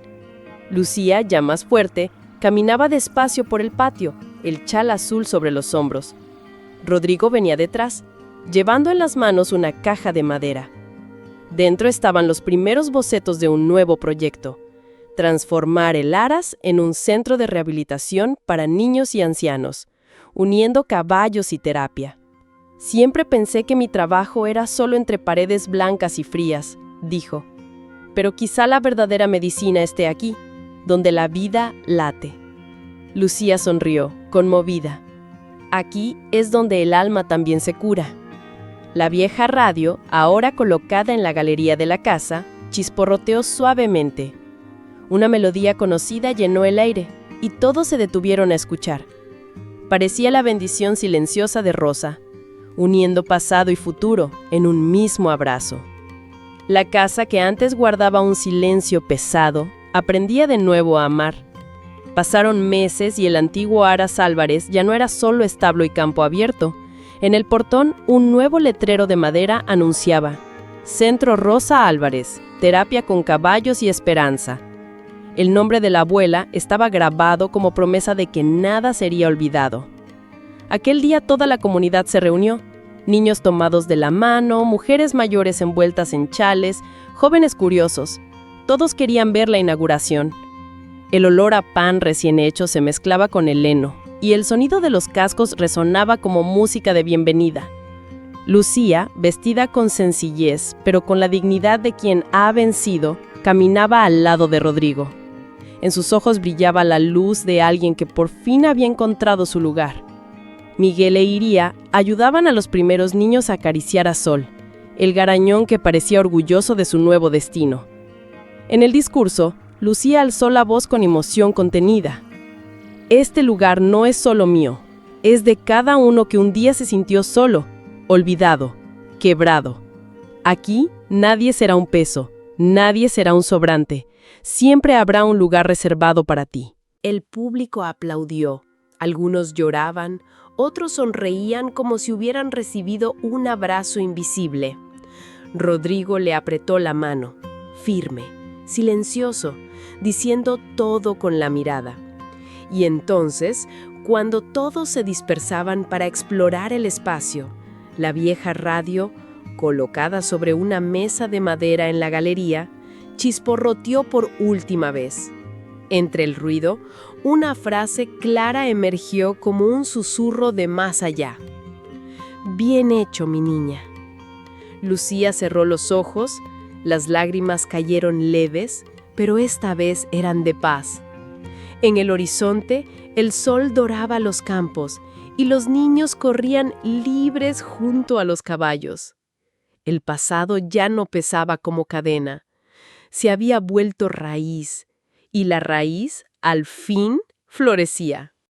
Lucía, ya más fuerte, caminaba despacio por el patio, el chal azul sobre los hombros. Rodrigo venía detrás, llevando en las manos una caja de madera. Dentro estaban los primeros bocetos de un nuevo proyecto: transformar el Aras en un centro de rehabilitación para niños y ancianos, uniendo caballos y terapia. Siempre pensé que mi trabajo era solo entre paredes blancas y frías, dijo, pero quizá la verdadera medicina esté aquí, donde la vida late. Lucía sonrió, conmovida. Aquí es donde el alma también se cura. La vieja radio, ahora colocada en la galería de la casa, chisporroteó suavemente. Una melodía conocida llenó el aire, y todos se detuvieron a escuchar. Parecía la bendición silenciosa de Rosa, uniendo pasado y futuro en un mismo abrazo. La casa, que antes guardaba un silencio pesado, aprendía de nuevo a amar. Pasaron meses y el antiguo Aras Álvarez ya no era solo establo y campo abierto. En el portón, un nuevo letrero de madera anunciaba: Centro Rosa Álvarez, terapia con caballos y esperanza. El nombre de la abuela estaba grabado como promesa de que nada sería olvidado. Aquel día toda la comunidad se reunió. Niños tomados de la mano, mujeres mayores envueltas en chales, jóvenes curiosos. Todos querían ver la inauguración. El olor a pan recién hecho se mezclaba con el heno, y el sonido de los cascos resonaba como música de bienvenida. Lucía, vestida con sencillez, pero con la dignidad de quien ha vencido, caminaba al lado de Rodrigo. En sus ojos brillaba la luz de alguien que por fin había encontrado su lugar. Miguel e Iria ayudaban a los primeros niños a acariciar a Sol, el garañón que parecía orgulloso de su nuevo destino. En el discurso, Lucía alzó la voz con emoción contenida. Este lugar no es solo mío, es de cada uno que un día se sintió solo, olvidado, quebrado. Aquí nadie será un peso, nadie será un sobrante, siempre habrá un lugar reservado para ti. El público aplaudió, algunos lloraban, Otros sonreían como si hubieran recibido un abrazo invisible. Rodrigo le apretó la mano, firme, silencioso, diciendo todo con la mirada. Y entonces, cuando todos se dispersaban para explorar el espacio, la vieja radio, colocada sobre una mesa de madera en la galería, chisporroteó por última vez. Entre el ruido, una frase clara emergió como un susurro de más allá. «Bien hecho, mi niña». Lucía cerró los ojos, las lágrimas cayeron leves, pero esta vez eran de paz. En el horizonte, el sol doraba los campos y los niños corrían libres junto a los caballos. El pasado ya no pesaba como cadena. Se había vuelto raíz, y la raíz, al fin, florecía.